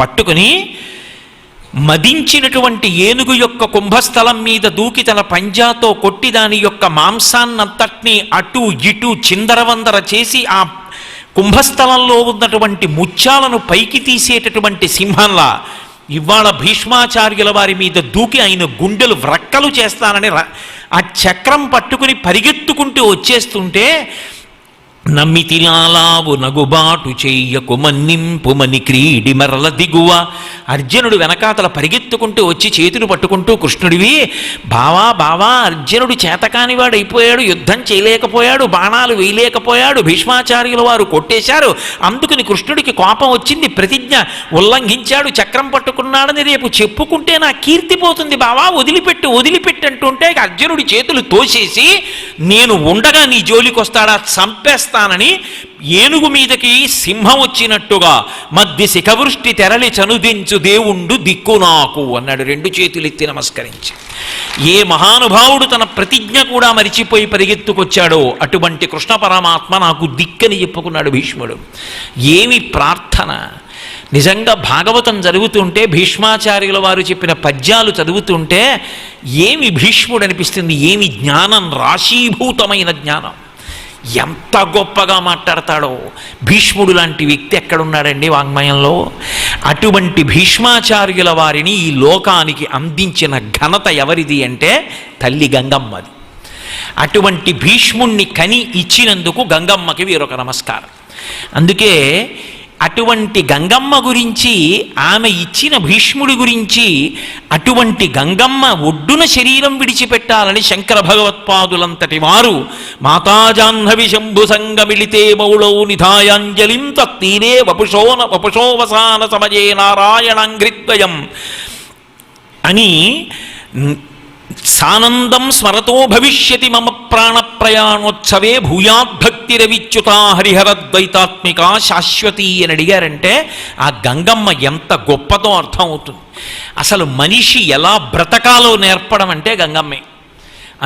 పట్టుకుని మదించినటువంటి ఏనుగు యొక్క కుంభస్థలం మీద దూకి తన పంజాతో కొట్టి దాని యొక్క మాంసాన్నంతటినీ అటు ఇటు చిందరవందర చేసి ఆ కుంభస్థలంలో ఉన్నటువంటి ముత్యాలను పైకి తీసేటటువంటి సింహంలా ఇవాళ భీష్మాచార్యుల వారి మీద దూకి ఆయన గుండెలు వ్రక్కలు చేస్తానని ఆ చక్రం పట్టుకుని పరిగెత్తుకుంటూ వచ్చేస్తుంటే నమ్మితిలాలావు నగుబాటు చెయ్యకు మన్నింపుమని క్రీడి మరల దిగువ. అర్జునుడు వెనకాతల పరిగెత్తుకుంటూ వచ్చి చేతులు పట్టుకుంటూ కృష్ణుడివి, బావా బావా అర్జునుడు చేతకానివాడు అయిపోయాడు, యుద్ధం చేయలేకపోయాడు, బాణాలు వేయలేకపోయాడు, భీష్మాచార్యుల వారు కొట్టేశారు, అందుకని కృష్ణుడికి కోపం వచ్చింది, ప్రతిజ్ఞ ఉల్లంఘించాడు, చక్రం పట్టుకున్నాడని రేపు చెప్పుకుంటే నా కీర్తి పోతుంది బావా, వదిలిపెట్టు వదిలిపెట్టు అంటుంటే అర్జునుడి చేతులు తోసేసి నేను ఉండగా నీ జోలికి వస్తాడా, చంపేస్తానని ఏనుగు మీదకి సింహం వచ్చినట్టుగా మధ్య శిఖవృష్టి తెరలి చనుదించు దేవుండు దిక్కు నాకు అన్నాడు, రెండు చేతులు ఎత్తి నమస్కరించి. ఏ మహానుభావుడు తన ప్రతిజ్ఞ కూడా మరిచిపోయి పరిగెత్తుకొచ్చాడో అటువంటి కృష్ణ పరమాత్మ నాకు దిక్కని చెప్పుకున్నాడు భీష్ముడు. ఏమి ప్రార్థన! నిజంగా భాగవతం చదువుతుంటే భీష్మాచార్యుల వారు చెప్పిన పద్యాలు చదువుతుంటే ఏమి భీష్ముడు అనిపిస్తుంది, ఏమి జ్ఞానం, రాశీభూతమైన జ్ఞానం, ఎంత గొప్పగా మాట్లాడతాడో. భీష్ముడు లాంటి వ్యక్తి ఎక్కడున్నాడండి వాంగ్మయంలో? అటువంటి భీష్మాచార్యుల వారిని ఈ లోకానికి అందించిన ఘనత ఎవరిది అంటే తల్లి గంగమ్మది. అటువంటి భీష్ముణ్ణి కని ఇచ్చినందుకు గంగమ్మకి వీరొక నమస్కారం. అందుకే అటువంటి గంగమ్మ గురించి, ఆమె ఇచ్చిన భీష్ముడి గురించి, అటువంటి గంగమ్మ ఒడ్డున శరీరం విడిచిపెట్టాలని శంకర భగవత్పాదులంతటి వారు మాతాజాహ్నవి శంభు సంగమిళితే మౌళౌ నిధాయాంజలిం తత్తీరే వపుషోవసాన సమజే నారాయణాంఘ్రిద్వయం అని సానందం స్మరతో భవిష్యతి మమ ప్రాణప్రయాణోత్సవే భూయాద్భక్తిరవిచ్యుతా హరిహరద్వైతాత్మిక శాశ్వతి అని అడిగారంటే ఆ గంగమ్మ ఎంత గొప్పదో అర్థం అవుతుంది. అసలు మనిషి ఎలా బ్రతకాలో నేర్పడం అంటే గంగమ్మే.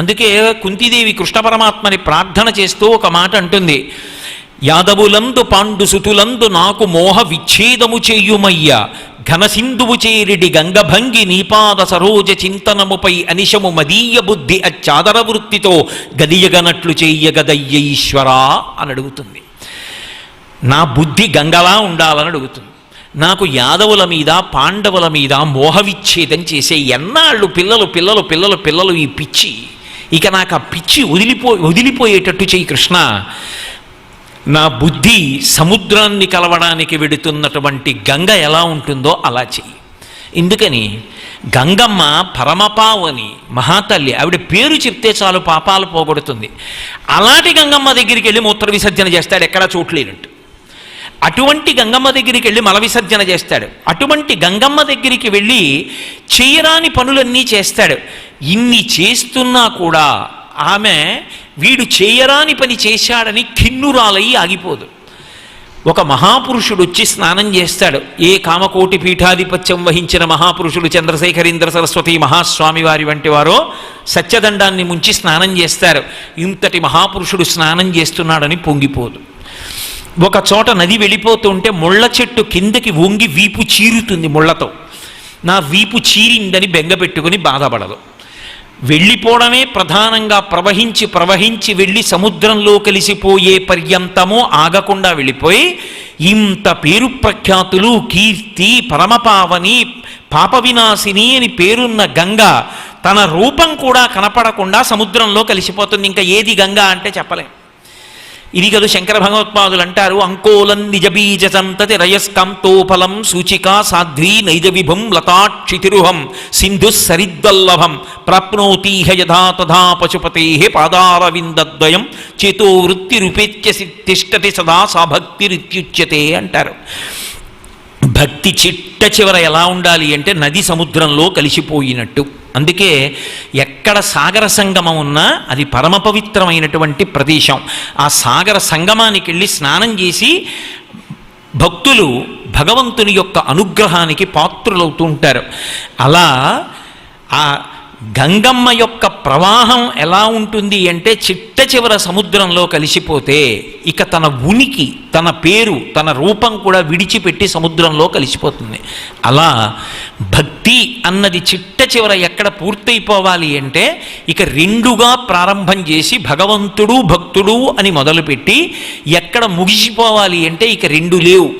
అందుకే కుంతీదేవి కృష్ణ పరమాత్మని ప్రార్థన చేస్తూ ఒక మాట అంటుంది, యాదవులందు పాండు సుతులందు నాకు మోహ విచ్ఛేదము చెయ్యుమయ్య ఘనసింధువు చేరిడి గంగభంగి నీపాద సరోజ చింతనముపై అనిశము మదీయ బుద్ధి అచ్చాదర వృత్తితో గదియగనట్లు చెయ్యగదయ్య ఈశ్వరా అని అడుగుతుంది. నా బుద్ధి గంగలా ఉండాలని అడుగుతుంది. నాకు యాదవుల మీద పాండవుల మీద మోహ విచ్ఛేదం చేసే ఎన్నాళ్ళు పిల్లలు పిల్లలు పిల్లలు పిల్లలు ఈ పిచ్చి, ఇక నాకు ఆ పిచ్చి వదిలిపోయేటట్టు చెయ్యి కృష్ణ. నా బుద్ధి సముద్రాన్ని కలవడానికి వెడుతున్నటువంటి గంగ ఎలా ఉంటుందో అలా చెయ్యి. ఎందుకని గంగమ్మ పరమపావని మహాతల్లి, ఆవిడ పేరు చెప్తే చాలు పాపాలు పోగొడుతుంది. అలాంటి గంగమ్మ దగ్గరికి వెళ్ళి మూత్ర విసర్జన చేస్తాడు, ఎక్కడా చోట్లేనట్టు. అటువంటి గంగమ్మ దగ్గరికి వెళ్ళి మల విసర్జన చేస్తాడు. అటువంటి గంగమ్మ దగ్గరికి వెళ్ళి చేయరాని పనులన్నీ చేస్తాడు. ఇన్ని చేస్తున్నా కూడా ఆమె వీడు చేయరాని పని చేశాడని ఖిన్నురాలయ్యి ఆగిపోదు. ఒక మహాపురుషుడు వచ్చి స్నానం చేస్తాడు. ఏ కామకోటి పీఠాధిపత్యం వహించిన మహాపురుషుడు చంద్రశేఖరేంద్ర సరస్వతి మహాస్వామి వారి వంటి వారో సత్యదండాన్ని ముంచి స్నానం చేస్తారు. ఇంతటి మహాపురుషుడు స్నానం చేస్తున్నాడని పొంగిపోదు. ఒక చోట నది వెళ్ళిపోతుంటే ముళ్ళ చెట్టు కిందకి వంగి వీపు చీరుతుంది ముళ్ళతో. నా వీపు చీరిందని బెంగపెట్టుకుని బాధపడదు. వెళ్ళిపోవడమే ప్రధానంగా ప్రవహించి ప్రవహించి వెళ్ళి సముద్రంలో కలిసిపోయే పర్యంతమో ఆగకుండా వెళ్ళిపోయి ఇంత పేరు ప్రఖ్యాతులు, కీర్తి, పరమపావని, పాప వినాశిని అని పేరున్న గంగ తన రూపం కూడా కనపడకుండా సముద్రంలో కలిసిపోతుంది. ఇంకా ఏది గంగ అంటే చెప్పలేం. ఇది కదా శంకర భగవత్పాదులు అంటారు, అంకోలం నిజబీజ సంతతి రయస్కాంతోఫలం సూచికా సాధ్వీ నైజ విభుం లతాక్షితిరుహం సింధు సరిద్వల్లభం ప్రాప్నోతీహ యథా తథా పశుపతే పాదారవిందద్వయం చేతో వృత్తిరుపేత్య తిష్టతి సదా సా భక్తిరిత్యుచ్యతే అంటారు. భక్తి చిట్ట చివర ఎలా ఉండాలి అంటే నది సముద్రంలో కలిసిపోయినట్టు. అందుకే ఎక్కడ సాగర సంగమం ఉన్నా అది పరమ పవిత్రమైనటువంటి ప్రదేశం. ఆ సాగర సంగమానికి వెళ్ళి స్నానం చేసి భక్తులు భగవంతుని యొక్క అనుగ్రహానికి పాత్రులవుతూ ఉంటారు. అలా ఆ గంగమ్మ యొక్క ప్రవాహం ఎలా ఉంటుంది అంటే చిట్ట చివర సముద్రంలో కలిసిపోతే ఇక తన ఉనికి, తన పేరు, తన రూపం కూడా విడిచిపెట్టి సముద్రంలో కలిసిపోతుంది. అలా భక్తి అన్నది చిట్ట చివర ఎక్కడ పూర్తయిపోవాలి అంటే ఇక రెండుగా ప్రారంభం చేసి భగవంతుడు భక్తుడు అని మొదలుపెట్టి ఎక్కడ ముగిసిపోవాలి అంటే ఇక రెండు లేవు.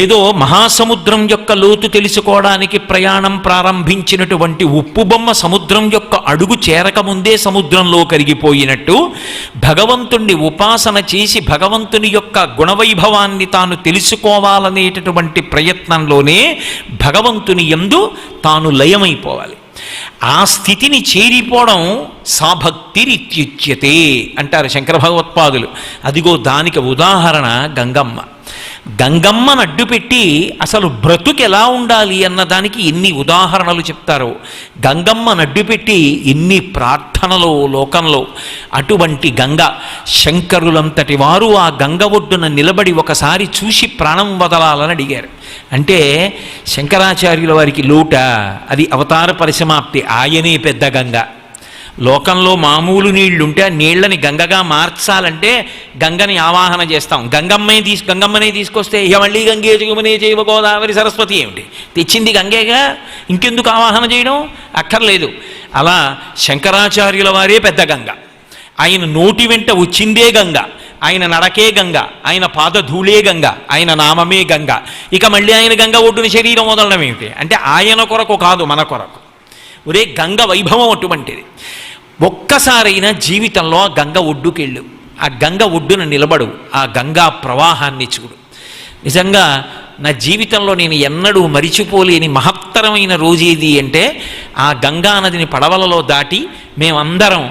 ఏదో మహాసముద్రం యొక్క లోతు తెలుసుకోవడానికి ప్రయాణం ప్రారంభించినటువంటి ఉప్పు బొమ్మ సముద్రం యొక్క అడుగు చేరకముందే సముద్రంలో కరిగిపోయినట్టు భగవంతుణ్ణి ఉపాసన చేసి భగవంతుని యొక్క గుణవైభవాన్ని తాను తెలుసుకోవాలనేటటువంటి ప్రయత్నంలోనే భగవంతుని యందు తాను లయమైపోవాలి. ఆ స్థితిని చేరిపోవడం సాభక్తిరిత్యుచ్యతే అంటారు శంకర భగవత్పాదులు. అదిగో దానికి ఉదాహరణ గంగమ్మ. గంగమ్మను అడ్డుపెట్టి అసలు బ్రతుకు ఎలా ఉండాలి అన్నదానికి ఎన్ని ఉదాహరణలు చెప్తారో, గంగమ్మను అడ్డుపెట్టి ఎన్ని ప్రార్థనలు లోకంలో. అటువంటి గంగ, శంకరులంతటి వారు ఆ గంగ ఒడ్డున నిలబడి ఒకసారి చూసి ప్రాణం వదలాలని అడిగారు. అంటే శంకరాచార్యుల వారికి లోట, అది అవతార పరిసమాప్తి. ఆయనే పెద్ద గంగ. లోకంలో మామూలు నీళ్లుంటే ఆ నీళ్లని గంగగా మార్చాలంటే గంగని ఆవాహన చేస్తాం. గంగమ్మనే తీసుకొస్తే ఇక మళ్ళీ గంగే జగమనే జైవ గోదావరి సరస్వతి ఏమిటి? తెచ్చింది గంగేగా, ఇంకెందుకు ఆవాహన చేయడం? అక్కర్లేదు. అలా శంకరాచార్యుల వారే పెద్ద గంగ. ఆయన నోటి వెంట వచ్చిందే గంగ, ఆయన నడకే గంగ, ఆయన పాదధూళే గంగ, ఆయన నామమే గంగ. ఇక మళ్ళీ ఆయన గంగ ఒడ్డున శరీరం వదలడం ఏమిటి అంటే ఆయన కొరకు కాదు, మన కొరకు. ఒరే గంగ వైభవం అటువంటిది. ఒక్కసారైనా జీవితంలో ఆ గంగ ఒడ్డుకెళ్ళు, ఆ గంగ ఒడ్డున నిలబడు, ఆ గంగా ప్రవాహాన్ని చూడు. నిజంగా నా జీవితంలో నేను ఎన్నడూ మరిచిపోలేని మహత్తరమైన రోజేది అంటే ఆ గంగా నదిని పడవలలో దాటి మేమందరం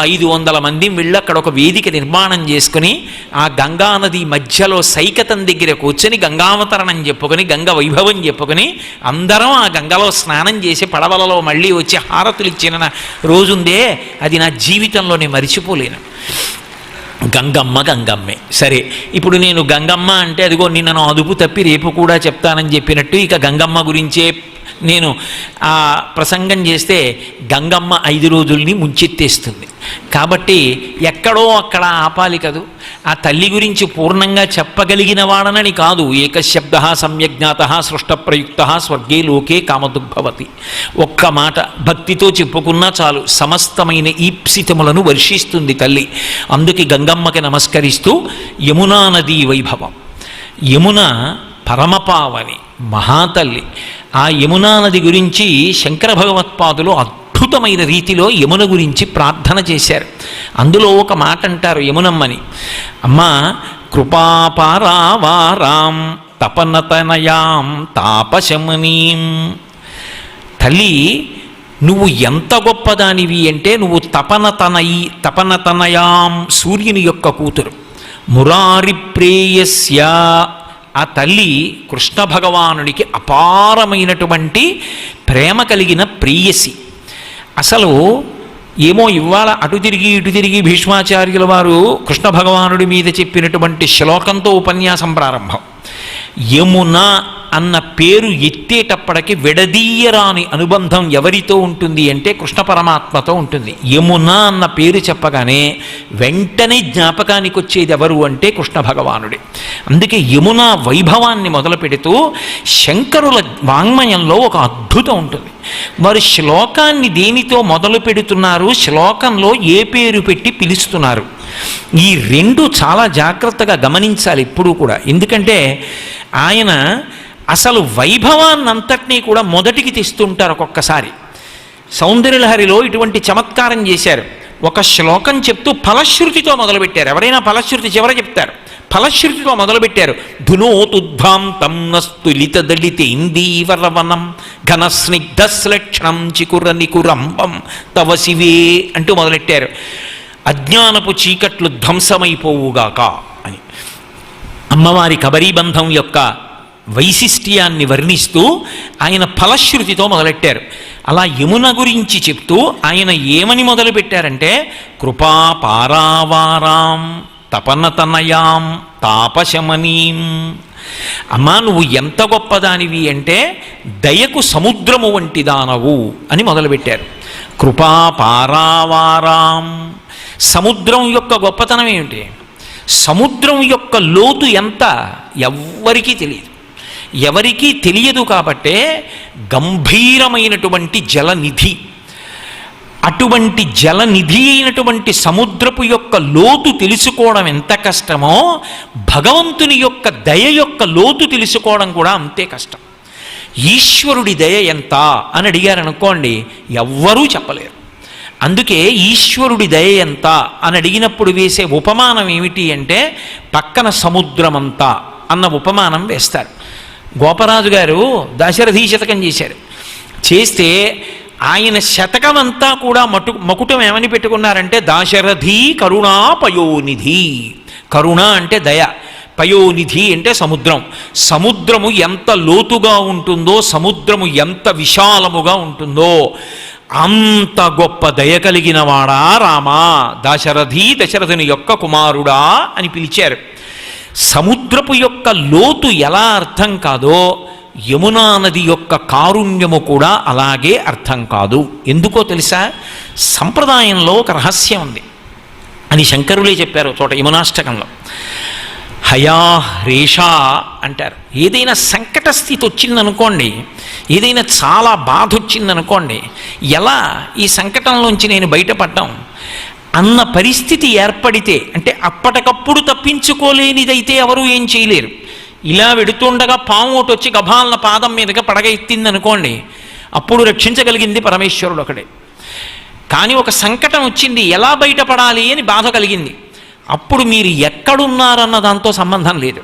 500 మంది వెళ్ళి అక్కడ ఒక వేదిక నిర్మాణం చేసుకుని ఆ గంగా నది మధ్యలో సైకతం దగ్గర కూర్చొని గంగావతరణం చెప్పుకొని గంగ వైభవం చెప్పుకొని అందరం ఆ గంగలో స్నానం చేసి పడవలలో మళ్ళీ వచ్చి హారతులు ఇచ్చిన రోజుందే, అది నా జీవితంలో నేను మరిచిపోలేను. గంగమ్మ గంగమ్మే. సరే, ఇప్పుడు నేను గంగమ్మ అంటే అదిగో నిన్నను అదుపు తప్పి రేపు కూడా చెప్తానని చెప్పినట్టు ఇక గంగమ్మ గురించే నేను ఆ ప్రసంగం చేస్తే గంగమ్మ 5 రోజుల్ని ముంచెత్తేస్తుంది. కాబట్టి ఎక్కడో అక్కడ ఆపాలి కదూ. ఆ తల్లి గురించి పూర్ణంగా చెప్పగలిగిన వాడనని కాదు. ఏకశబ్ద సమ్యజ్ఞాత సృష్టప్రయుక్త స్వర్గే లోకే కామదుగ్భవతి. ఒక్క మాట భక్తితో చెప్పుకున్నా చాలు, సమస్తమైన ఈప్సితములను వర్షిస్తుంది తల్లి. అందుకే గంగమ్మకి నమస్కరిస్తూ యమునా నదీ వైభవం. యమున పరమపావని మహాతల్లి. ఆ యమునా నది గురించి శంకర భగవత్పాదులు అద్భుతమైన రీతిలో యమున గురించి ప్రార్థన చేశారు. అందులో ఒక మాట అంటారు యమునమ్మని, అమ్మా కృపాపారావారాం తపనతనయాం తాపశమనీం. తల్లి నువ్వు ఎంత గొప్పదానివి అంటే నువ్వు తపనతనయాం సూర్యుని యొక్క కూతురు. మురారి ప్రేయస్య, ఆ తల్లి కృష్ణ భగవానుడికి అపారమైనటువంటి ప్రేమ కలిగిన ప్రేయసి. అసలు ఏమో ఇవాళ అటు తిరిగి ఇటు తిరిగి భీష్మాచార్యుల వారు కృష్ణ భగవానుడి మీద చెప్పినటువంటి శ్లోకంతో ఉపన్యాసం ప్రారంభం. యమున అన్న పేరు ఎత్తేటప్పటికి విడదీయరాని అనుబంధం ఎవరితో ఉంటుంది అంటే కృష్ణ పరమాత్మతో ఉంటుంది. యమున అన్న పేరు చెప్పగానే వెంటనే జ్ఞాపకానికి వచ్చేది ఎవరు అంటే కృష్ణ భగవానుడి. అందుకే యమున వైభవాన్ని మొదలు పెడుతూ శంకరుల వాంగ్మయంలో ఒక అద్భుతం ఉంటుంది. వారు శ్లోకాన్ని దేనితో మొదలు పెడుతున్నారు, శ్లోకంలో ఏ పేరు పెట్టి పిలుస్తున్నారు, ఈ రెండు చాలా జాగ్రత్తగా గమనించాలి ఎప్పుడూ కూడా. ఎందుకంటే ఆయన అసలు వైభవాన్నంతటినీ కూడా మొదటికి తెస్తుంటారు. ఒక్కొక్కసారి సౌందర్యలహరిలో ఇటువంటి చమత్కారం చేశారు. ఒక శ్లోకం చెప్తూ ఫలశ్రుతితో మొదలుపెట్టారు. ఎవరైనా ఫలశ్రుతి చివర చెప్తారు, ఫలశ్రుతితో మొదలుపెట్టారు. ధునోతుద్భాంతం నస్తులిత దళిత ఇందీవరవనం ఘనస్నిగ్ధశ్లక్షణం చికుర నికురంబం తవ శివే అంటూ మొదలెట్టారు. అజ్ఞానపు చీకట్లు ధ్వంసమైపోవుగాక అని అమ్మవారి కబరీబంధం యొక్క వైశిష్ట్యాన్ని వర్ణిస్తూ ఆయన ఫలశ్రుతితో మొదలెట్టారు. అలా యమున గురించి చెప్తూ ఆయన ఏమని మొదలుపెట్టారంటే కృపాపారావారాం తపనతనయాం తాపశమనీం. అమ్మా నువ్వు ఎంత గొప్పదానివి అంటే దయకు సముద్రము వంటి దానవు అని మొదలుపెట్టారు. కృపాపారావారాం. సముద్రం యొక్క గొప్పతనం ఏమిటి? సముద్రం యొక్క లోతు ఎంత ఎవ్వరికీ తెలియదు. ఎవరికీ తెలియదు కాబట్టే గంభీరమైనటువంటి జలనిధి. అటువంటి జలనిధి అయినటువంటి సముద్రపు యొక్క లోతు తెలుసుకోవడం ఎంత కష్టమో భగవంతుని యొక్క దయ యొక్క లోతు తెలుసుకోవడం కూడా అంతే కష్టం. ఈశ్వరుడి దయ ఎంత అని అడిగారనుకోండి, ఎవ్వరూ చెప్పలేరు. అందుకే ఈశ్వరుడి దయ ఎంత అని అడిగినప్పుడు వేసే ఉపమానం ఏమిటి అంటే పక్కన సముద్రమంతా అన్న ఉపమానం వేస్తారు. గోపరాజు గారు దశరథీ శతకం చేశారు. చేస్తే ఆయన శతకం అంతా కూడా మకుటం ఏమని పెట్టుకున్నారంటే దాశరథీ కరుణా పయోనిధి. కరుణ అంటే దయ, పయోనిధి అంటే సముద్రం. సముద్రము ఎంత లోతుగా ఉంటుందో, సముద్రము ఎంత విశాలముగా ఉంటుందో అంత గొప్ప దయ కలిగిన వాడా రామా, దాశరథి దశరథుని యొక్క కుమారుడా అని పిలిచారు. సముద్రపు యొక్క లోతు ఎలా అర్థం కాదో యమునా నది యొక్క కారుణ్యము కూడా అలాగే అర్థం కాదు. ఎందుకో తెలుసా? సంప్రదాయంలో ఒక రహస్యం ఉంది అని శంకరులే చెప్పారు చోట యమునాష్టకంలో. హయా రేషా అంటారు. ఏదైనా సంకట స్థితి వచ్చిందనుకోండి, ఏదైనా చాలా బాధ వచ్చిందనుకోండి, ఎలా ఈ సంకటంలోంచి నేను బయటపడ్డాం అన్న పరిస్థితి ఏర్పడితే, అంటే అప్పటికప్పుడు తప్పించుకోలేనిదైతే ఎవరూ ఏం చేయలేరు. ఇలా వెడుతుండగా పాము ఒకటి వచ్చి గభాలన పాదం మీదుగా పడగ ఎత్తిందనుకోండి, అప్పుడు రక్షించగలిగింది పరమేశ్వరుడు ఒకడే. కానీ ఒక సంకటం వచ్చింది, ఎలా బయటపడాలి అని బాధ కలిగింది, అప్పుడు మీరు ఎక్కడున్నారన్న దాంతో సంబంధం లేదు.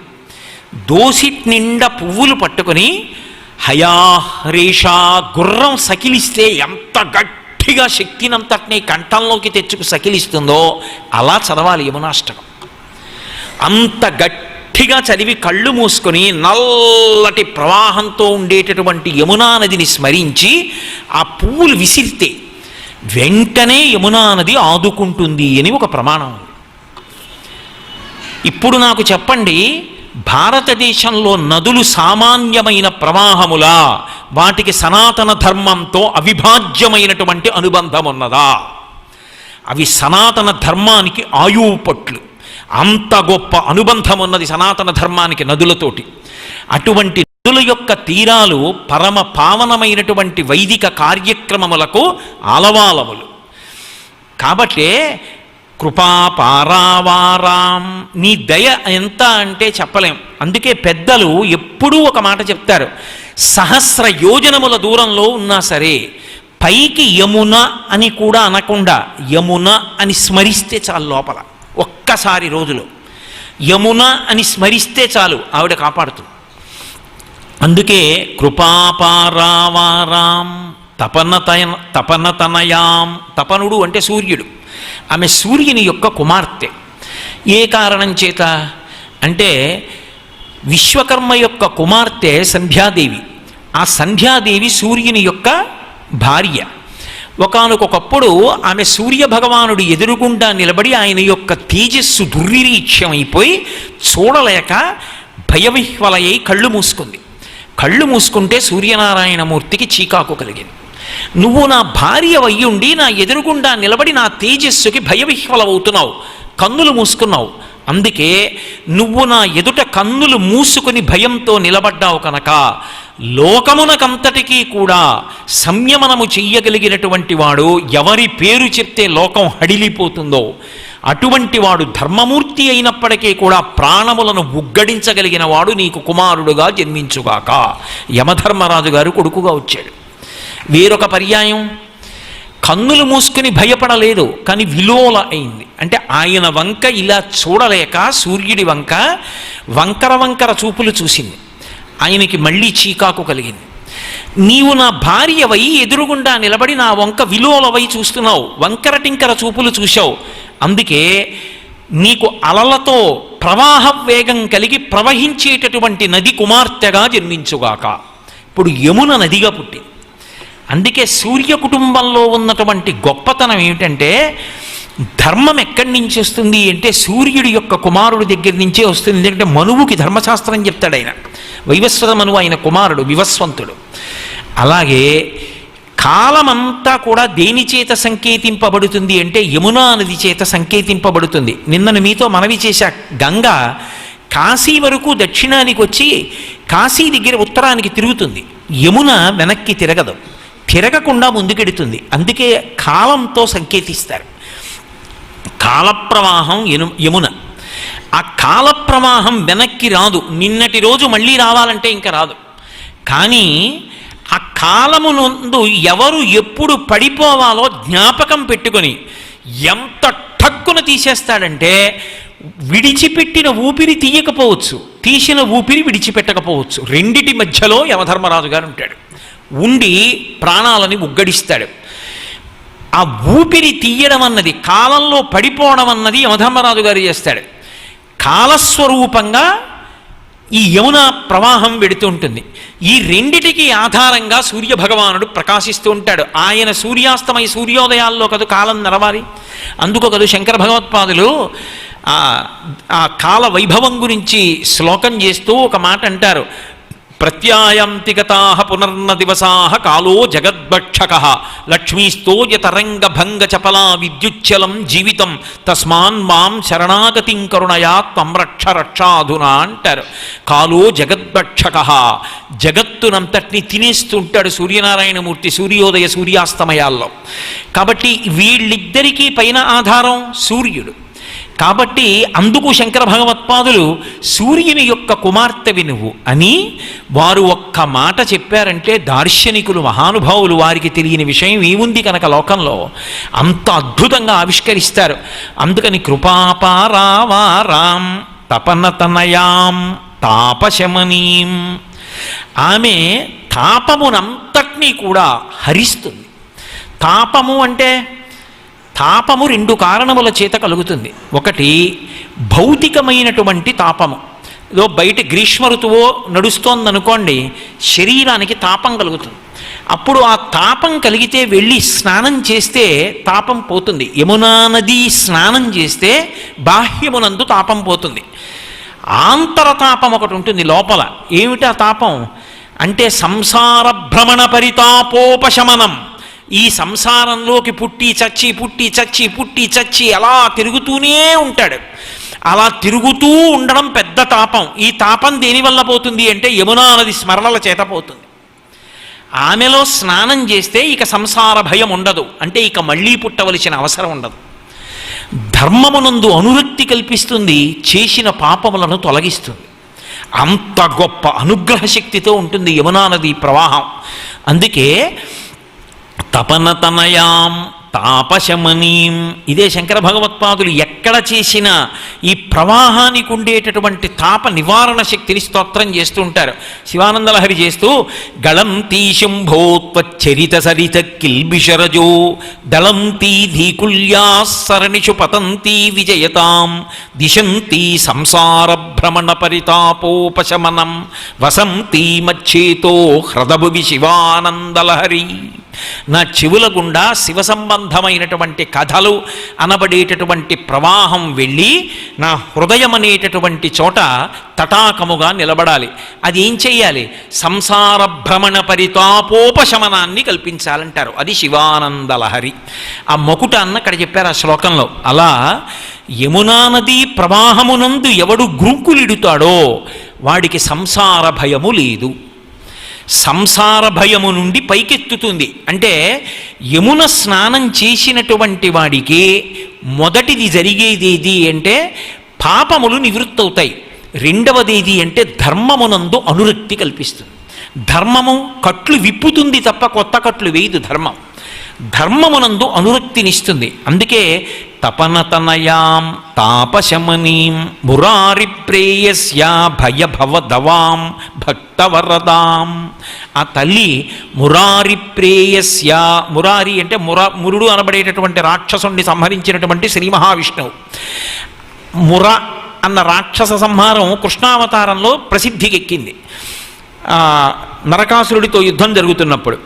దోసి నిండా పువ్వులు పట్టుకొని హయా రేషా గుర్రం సకిలిస్తే ఎంత గట్టిగా శక్తినంతటినీ కంఠంలోకి తెచ్చుకు సకిలిస్తుందో అలా చదవాలి యమునాష్టకం. అంత గట్టిగా చదివి కళ్ళు మూసుకొని నల్లటి ప్రవాహంతో ఉండేటటువంటి యమునా నదిని స్మరించి ఆ పువ్వులు విసిరితే వెంటనే యమునా నది ఆదుకుంటుంది అని ఒక ప్రమాణం. ఇప్పుడు నాకు చెప్పండి, భారతదేశంలో నదులు సామాన్యమైన ప్రవాహములా, వాటికి సనాతన ధర్మంతో అవిభాజ్యమైనటువంటి అనుబంధం ఉన్నదా? అవి సనాతన ధర్మానికి ఆయువు పట్లు. అంత గొప్ప అనుబంధం ఉన్నది సనాతన ధర్మానికి నదులతోటి. అటువంటి నదుల యొక్క తీరాలు పరమ పావనమైనటువంటి వైదిక కార్యక్రమములకు ఆలవాలములు. కాబట్టే కృపాపారావారాం, నీ దయ ఎంత అంటే చెప్పలేం. అందుకే పెద్దలు ఎప్పుడూ ఒక మాట చెప్తారు, సహస్ర యోజనముల దూరంలో ఉన్నా సరే పైకి యమున అని కూడా అనకుండా యమున అని స్మరిస్తే చాలు. లోపల ఒక్కసారి రోజులో యమున అని స్మరిస్తే చాలు, ఆవిడ కాపాడుతుంది. అందుకే కృపాపారావారాం తపనతనయాం. తపనుడు అంటే సూర్యుడు. ఆమె సూర్యుని యొక్క కుమార్తె. ఏ కారణం చేత అంటే విశ్వకర్మ యొక్క కుమార్తె సంధ్యాదేవి. ఆ సంధ్యాదేవి సూర్యుని యొక్క భార్య. ఒకానొకప్పుడు ఆమె సూర్య భగవానుడు ఎదురుగుండా నిలబడి ఆయన యొక్క తేజస్సు దుర్నిరీక్ష్యమైపోయి చూడలేక భయవిహ్వలయ్యి కళ్ళు మూసుకుంది. కళ్ళు మూసుకుంటే సూర్యనారాయణమూర్తికి చీకాకు కలిగింది. నువ్వు నా భార్య అయ్యుండి నా ఎదురుగుండా నిలబడి నా తేజస్సుకి భయవిహ్వలవుతున్నావు, కన్నులు మూసుకున్నావు. అందుకే నువ్వు నా ఎదుట కన్నులు మూసుకుని భయంతో నిలబడ్డావు కనుక లోకమునకంతటికీ కూడా సంయమనము చెయ్యగలిగినటువంటి వాడు, ఎవరి పేరు చెప్తే లోకం హడిలిపోతుందో అటువంటి వాడు, ధర్మమూర్తి అయినప్పటికీ కూడా ప్రాణములను ఉగ్గడించగలిగిన వాడు నీకు కుమారుడుగా జన్మించుగాక. యమధర్మరాజు గారు కొడుకుగా వచ్చాడు. వేరొక పర్యాయం కన్నులు మూసుకుని భయపడలేదు, కానీ విలోల అయింది. అంటే ఆయన వంక ఇలా చూడలేక సూర్యుడి వంక వంకర వంకర చూపులు చూసింది. ఆయనకి మళ్ళీ చీకాకు కలిగింది. నీవు నా భార్యవై ఎదురుగుండా నిలబడి నా వంక విలోలవై చూస్తున్నావు, వంకర టింకర చూపులు చూశావు. అందుకే నీకు అలలతో ప్రవాహ వేగం కలిగి ప్రవహించేటటువంటి నది కుమార్తెగా జన్మించుగాక. ఇప్పుడు యమున నదిగా పుట్టింది. అందుకే సూర్య కుటుంబంలో ఉన్నటువంటి గొప్పతనం ఏమిటంటే ధర్మం ఎక్కడి నుంచి వస్తుంది అంటే సూర్యుడి యొక్క కుమారుడి దగ్గర నుంచే వస్తుంది. ఎందుకంటే మనువుకి ధర్మశాస్త్రం చెప్తాడు ఆయన. వైవస్వత మనువు ఆయన కుమారుడు వివస్వంతుడు. అలాగే కాలమంతా కూడా దేని చేత సంకేతింపబడుతుంది అంటే యమునా నది చేత సంకేతింపబడుతుంది. నిన్నను మీతో మనవి చేశా, గంగ కాశీ వరకు దక్షిణానికి వచ్చి కాశీ దగ్గర ఉత్తరానికి తిరుగుతుంది. యమున వెనక్కి తిరగదు, తిరగకుండా ముందుకెడుతుంది. అందుకే కాలంతో సంకేతిస్తారు. కాలప్రవాహం యమున. ఆ కాల ప్రవాహం వెనక్కి రాదు. నిన్నటి రోజు మళ్ళీ రావాలంటే ఇంకా రాదు. కానీ ఆ కాలమునందు ఎవరు ఎప్పుడు పడిపోవాలో జ్ఞాపకం పెట్టుకొని ఎంత ఠక్కున తీసేస్తాడంటే, విడిచిపెట్టిన ఊపిరి తీయకపోవచ్చు, తీసిన ఊపిరి విడిచిపెట్టకపోవచ్చు. రెండిటి మధ్యలో యమధర్మరాజు గారు ఉంటాడు. ఉండి ప్రాణాలని ఉగ్గడిస్తాడు. ఆ ఊపిరి తీయడం అన్నది, కాలంలో పడిపోవడం అన్నది యమధర్మరాజు గారు చేస్తాడు. కాలస్వరూపంగా ఈ యమున ప్రవాహం వెడుతూ ఉంటుంది. ఈ రెండిటికి ఆధారంగా సూర్యభగవానుడు ప్రకాశిస్తూ ఉంటాడు. ఆయన సూర్యాస్తమయ సూర్యోదయాల్లో కదు కాలం నడవాలి. అందుకు కదు శంకర భగవత్పాదులు ఆ కాల వైభవం గురించి శ్లోకం చేస్తూ ఒక మాట అంటారు. ప్రత్యాయంతి గతాః పునర్న దివసాః కాలో జగద్భక్షకః లక్ష్మీస్తోయ తరంగభంగ చపలా విద్యుచ్చలం జీవితం తస్మాన్ మాం శరణాగతిం కరుణయా త్వం రక్ష రక్షాధునా అంటారు. కాలో జగద్భక్షకః, జగత్తునంతటిని తినేస్తుంటాడు సూర్యనారాయణమూర్తి సూర్యోదయ సూర్యాస్తమయాల్లో. కాబట్టి వీళ్ళిద్దరికీ పైన ఆధారం సూర్యుడు. కాబట్టి అందుకు శంకర భగవత్పాదులు సూర్యుని యొక్క కుమార్తెవి నువ్వు అని వారు ఒక్క మాట చెప్పారంటే, దార్శనికులు మహానుభావులు వారికి తెలియని విషయం ఏముంది కనుక లోకంలో అంత అద్భుతంగా ఆవిష్కరిస్తారు. అందుకని కృపాపారావారాం తపనతనయాం తాపశమనీం, ఆమె తాపమునంతటినీ కూడా హరిస్తుంది. తాపము అంటే తాపము రెండు కారణముల చేత కలుగుతుంది. ఒకటి భౌతికమైనటువంటి తాపము. ఏదో బయట గ్రీష్మ ఋతువో నడుస్తోందనుకోండి, శరీరానికి తాపం కలుగుతుంది. అప్పుడు ఆ తాపం కలిగితే వెళ్ళి స్నానం చేస్తే తాపం పోతుంది. యమునా నది స్నానం చేస్తే బాహ్యమునందు తాపం పోతుంది. ఆంతరతాపం ఒకటి ఉంటుంది లోపల. ఏమిటా తాపం అంటే సంసార భ్రమణ పరితాపోపశమనం. ఈ సంసారంలోకి పుట్టి చచ్చి పుట్టి చచ్చి పుట్టి చచ్చి అలా తిరుగుతూనే ఉంటాడు. అలా తిరుగుతూ ఉండడం పెద్ద తాపం. ఈ తాపం దేనివల్ల పోతుంది అంటే యమునా నది స్మరణల చేత పోతుంది. ఆమెలో స్నానం చేస్తే ఇక సంసార భయం ఉండదు, అంటే ఇక మళ్ళీ పుట్టవలసిన అవసరం ఉండదు. ధర్మమునందు అనురక్తి కల్పిస్తుంది, చేసిన పాపములను తొలగిస్తుంది. అంత గొప్ప అనుగ్రహ శక్తితో ఉంటుంది యమునా నది ప్రవాహం. అందుకే తపనతనయాం తాపశమనీం. ఇదే శంకర భగవత్పాదులు ఎక్కడ చేసినా ఈ ప్రవాహానికి ఉండేటటువంటి తాప నివారణ శక్తిని స్తోత్రం చేస్తూ ఉంటారు. శివానందలహరి చేస్తూ గళంతీ శంభోత్వచ్చరిత సరిత కిల్బిషరజో దళంతీ ధీకుల్యా సరణిషు పతంతీ విజయతాం దిశంతీ సంసార భ్రమణ పరితాపోపశమనం వసంతీ మచ్చేతో హ్రదభువి శివానందలహరి. నా చెవుల గుండా శివ సంబంధమైనటువంటి కథలు అనబడేటటువంటి ప్రవాహం వెళ్ళి నా హృదయం అనేటటువంటి చోట తటాకముగా నిలబడాలి. అది ఏం చెయ్యాలి? సంసార భ్రమణ పరితాపోపశమనాన్ని కల్పించాలంటారు. అది శివానందలహరి. ఆ మొకుట అన్న అక్కడ చెప్పారు ఆ శ్లోకంలో. అలా యమునా నదీ ప్రవాహమునందు ఎవడు గ్రుంకులిడుతాడో వాడికి సంసార భయము లేదు. సంసార భయము నుండి పైకెత్తుతుంది. అంటే యమున స్నానం చేసినటువంటి వాడికి మొదటిది జరిగేదేది అంటే పాపములు నివృత్తవుతాయి. రెండవదేది అంటే ధర్మమునందు అనురక్తి కల్పిస్తుంది. ధర్మము కట్లు విప్పుతుంది తప్ప కొత్త కట్లు వేయదు. ధర్మమునందు అనురక్తినిస్తుంది. అందుకే తపనతనయాం తాపశమనీం మురారి ప్రేయస్యా భయభవదవాం భక్తవరదాం. ఆ తల్లి మురారి ప్రేయస్యా, మురారి అంటే మురుడు అనబడేటటువంటి రాక్షసుని సంహరించినటువంటి శ్రీ మహావిష్ణువు. ముర అన్న రాక్షస సంహారం కృష్ణావతారంలో ప్రసిద్ధికెక్కింది నరకాసురుడితో యుద్ధం జరుగుతున్నప్పుడు.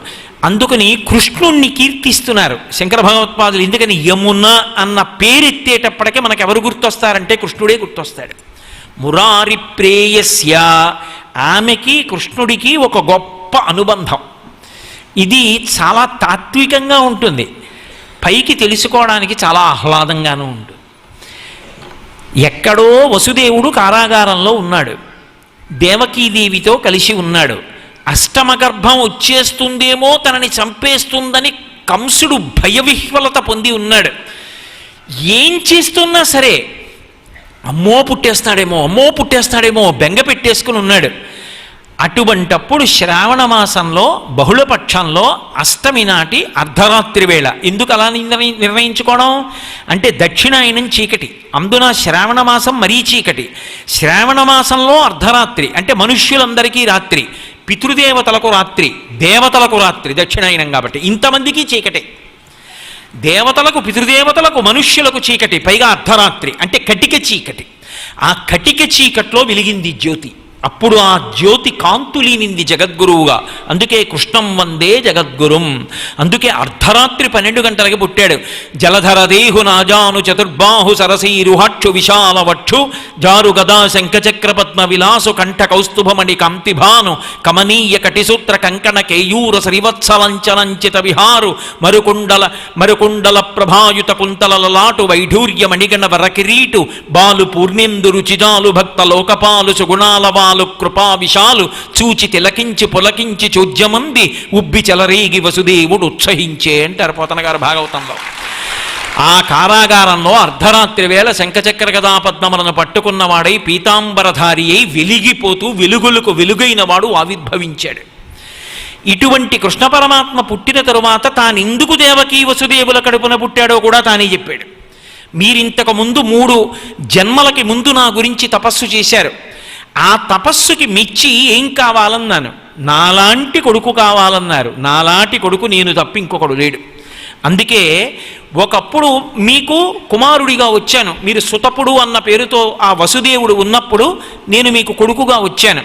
అందుకని కృష్ణుణ్ణి కీర్తిస్తున్నారు శంకర భగవత్పాదులు. ఎందుకని యమున అన్న పేరెత్తేటప్పటికే మనకు ఎవరు గుర్తొస్తారంటే కృష్ణుడే గుర్తొస్తాడు. మురారి ప్రేయస్య, ఆమెకి కృష్ణుడికి ఒక గొప్ప అనుబంధం. ఇది చాలా తాత్వికంగా ఉంటుంది, పైకి తెలుసుకోవడానికి చాలా ఆహ్లాదంగానూ ఉంటుంది. ఎక్కడో వసుదేవుడు కారాగారంలో ఉన్నాడు, దేవకీదేవితో కలిసి ఉన్నాడు. అష్టమగర్భం వచ్చేస్తుందేమో, తనని చంపేస్తుందని కంసుడు భయవిహ్వలత పొంది ఉన్నాడు. ఏం చేస్తున్నా సరే అమ్మో పుట్టేస్తాడేమో బెంగ పెట్టేసుకుని ఉన్నాడు. అటువంటప్పుడు శ్రావణ మాసంలో బహుళపక్షంలో అష్టమి నాటి అర్ధరాత్రి వేళ, ఎందుకు అలా నిర్ణయించుకోవడం అంటే దక్షిణాయనం చీకటి, అందున శ్రావణ మాసం మరీ చీకటి. శ్రావణ మాసంలో అర్ధరాత్రి అంటే మనుష్యులందరికీ రాత్రి, పితృదేవతలకు రాత్రి, దేవతలకు రాత్రి, దక్షిణాయనం కాబట్టి ఇంతమందికి చీకటే. దేవతలకు, పితృదేవతలకు, మనుష్యులకు చీకటి, పైగా అర్ధరాత్రి అంటే కటిక చీకటి. ఆ కటిక చీకట్లో వెలిగింది జ్యోతి. అప్పుడు ఆ జ్యోతి కాంతులీనింది జగద్గురువుగా. అందుకే కృష్ణం వందే జగద్గురుం. అందుకే అర్ధరాత్రి 12 గంటలకి పుట్టాడు. జలధర దేహు నాజాను చతుర్బాహు సరసీరుహక్షు విశాల వక్షు జారు గదా శంఖచక్ర పద్మ విలాసు కంఠ కౌస్తుభమణి కాంతిభాను కమనీయ కటిసూత్ర కంకణ కేయూర శ్రీవత్సలంచలంచిత విహారు మరుకుండల ప్రభాయుత కుంతల లలాటు వైఢూర్య మణిగణ వరకిరీటు బాలు పూర్ణేందు రుచిజాలు భక్త లోకపాలు సుగుణాల కృపా విశాలు చూచి తిలకించి పులకించి చోద్యమంది ఉబ్బి చెలరేగి వసుదేవుడు ఉత్సహించే అంటారు పోతన గారు భాగవతంలో. ఆ కారాగారంలో అర్ధరాత్రి వేళ శంఖచక్ర గదా పద్మములను పట్టుకున్నవాడై పీతాంబరధారి అయి వెలిగిపోతూ వెలుగులకు వెలుగైన వాడు ఆవిర్భవించాడు. ఇటువంటి కృష్ణ పరమాత్మ పుట్టిన తరువాత తానెందుకు దేవకీ వసుదేవుల కడుపున పుట్టాడో కూడా తానే చెప్పాడు. మీరింతకు ముందు 3 జన్మలకి ముందు నా గురించి తపస్సు చేశారు, ఆ తపస్సుకి మెచ్చి ఏం కావాలన్నాను, నాలాంటి కొడుకు కావాలన్నారు. నాలాంటి కొడుకు నేను తప్ప ఇంకొకడు లేడు. అందుకే ఒకప్పుడు మీకు కుమారుడిగా వచ్చాను, మీరు సుతపుడు అన్న పేరుతో ఆ వసుదేవుడు ఉన్నప్పుడు నేను మీకు కొడుకుగా వచ్చాను.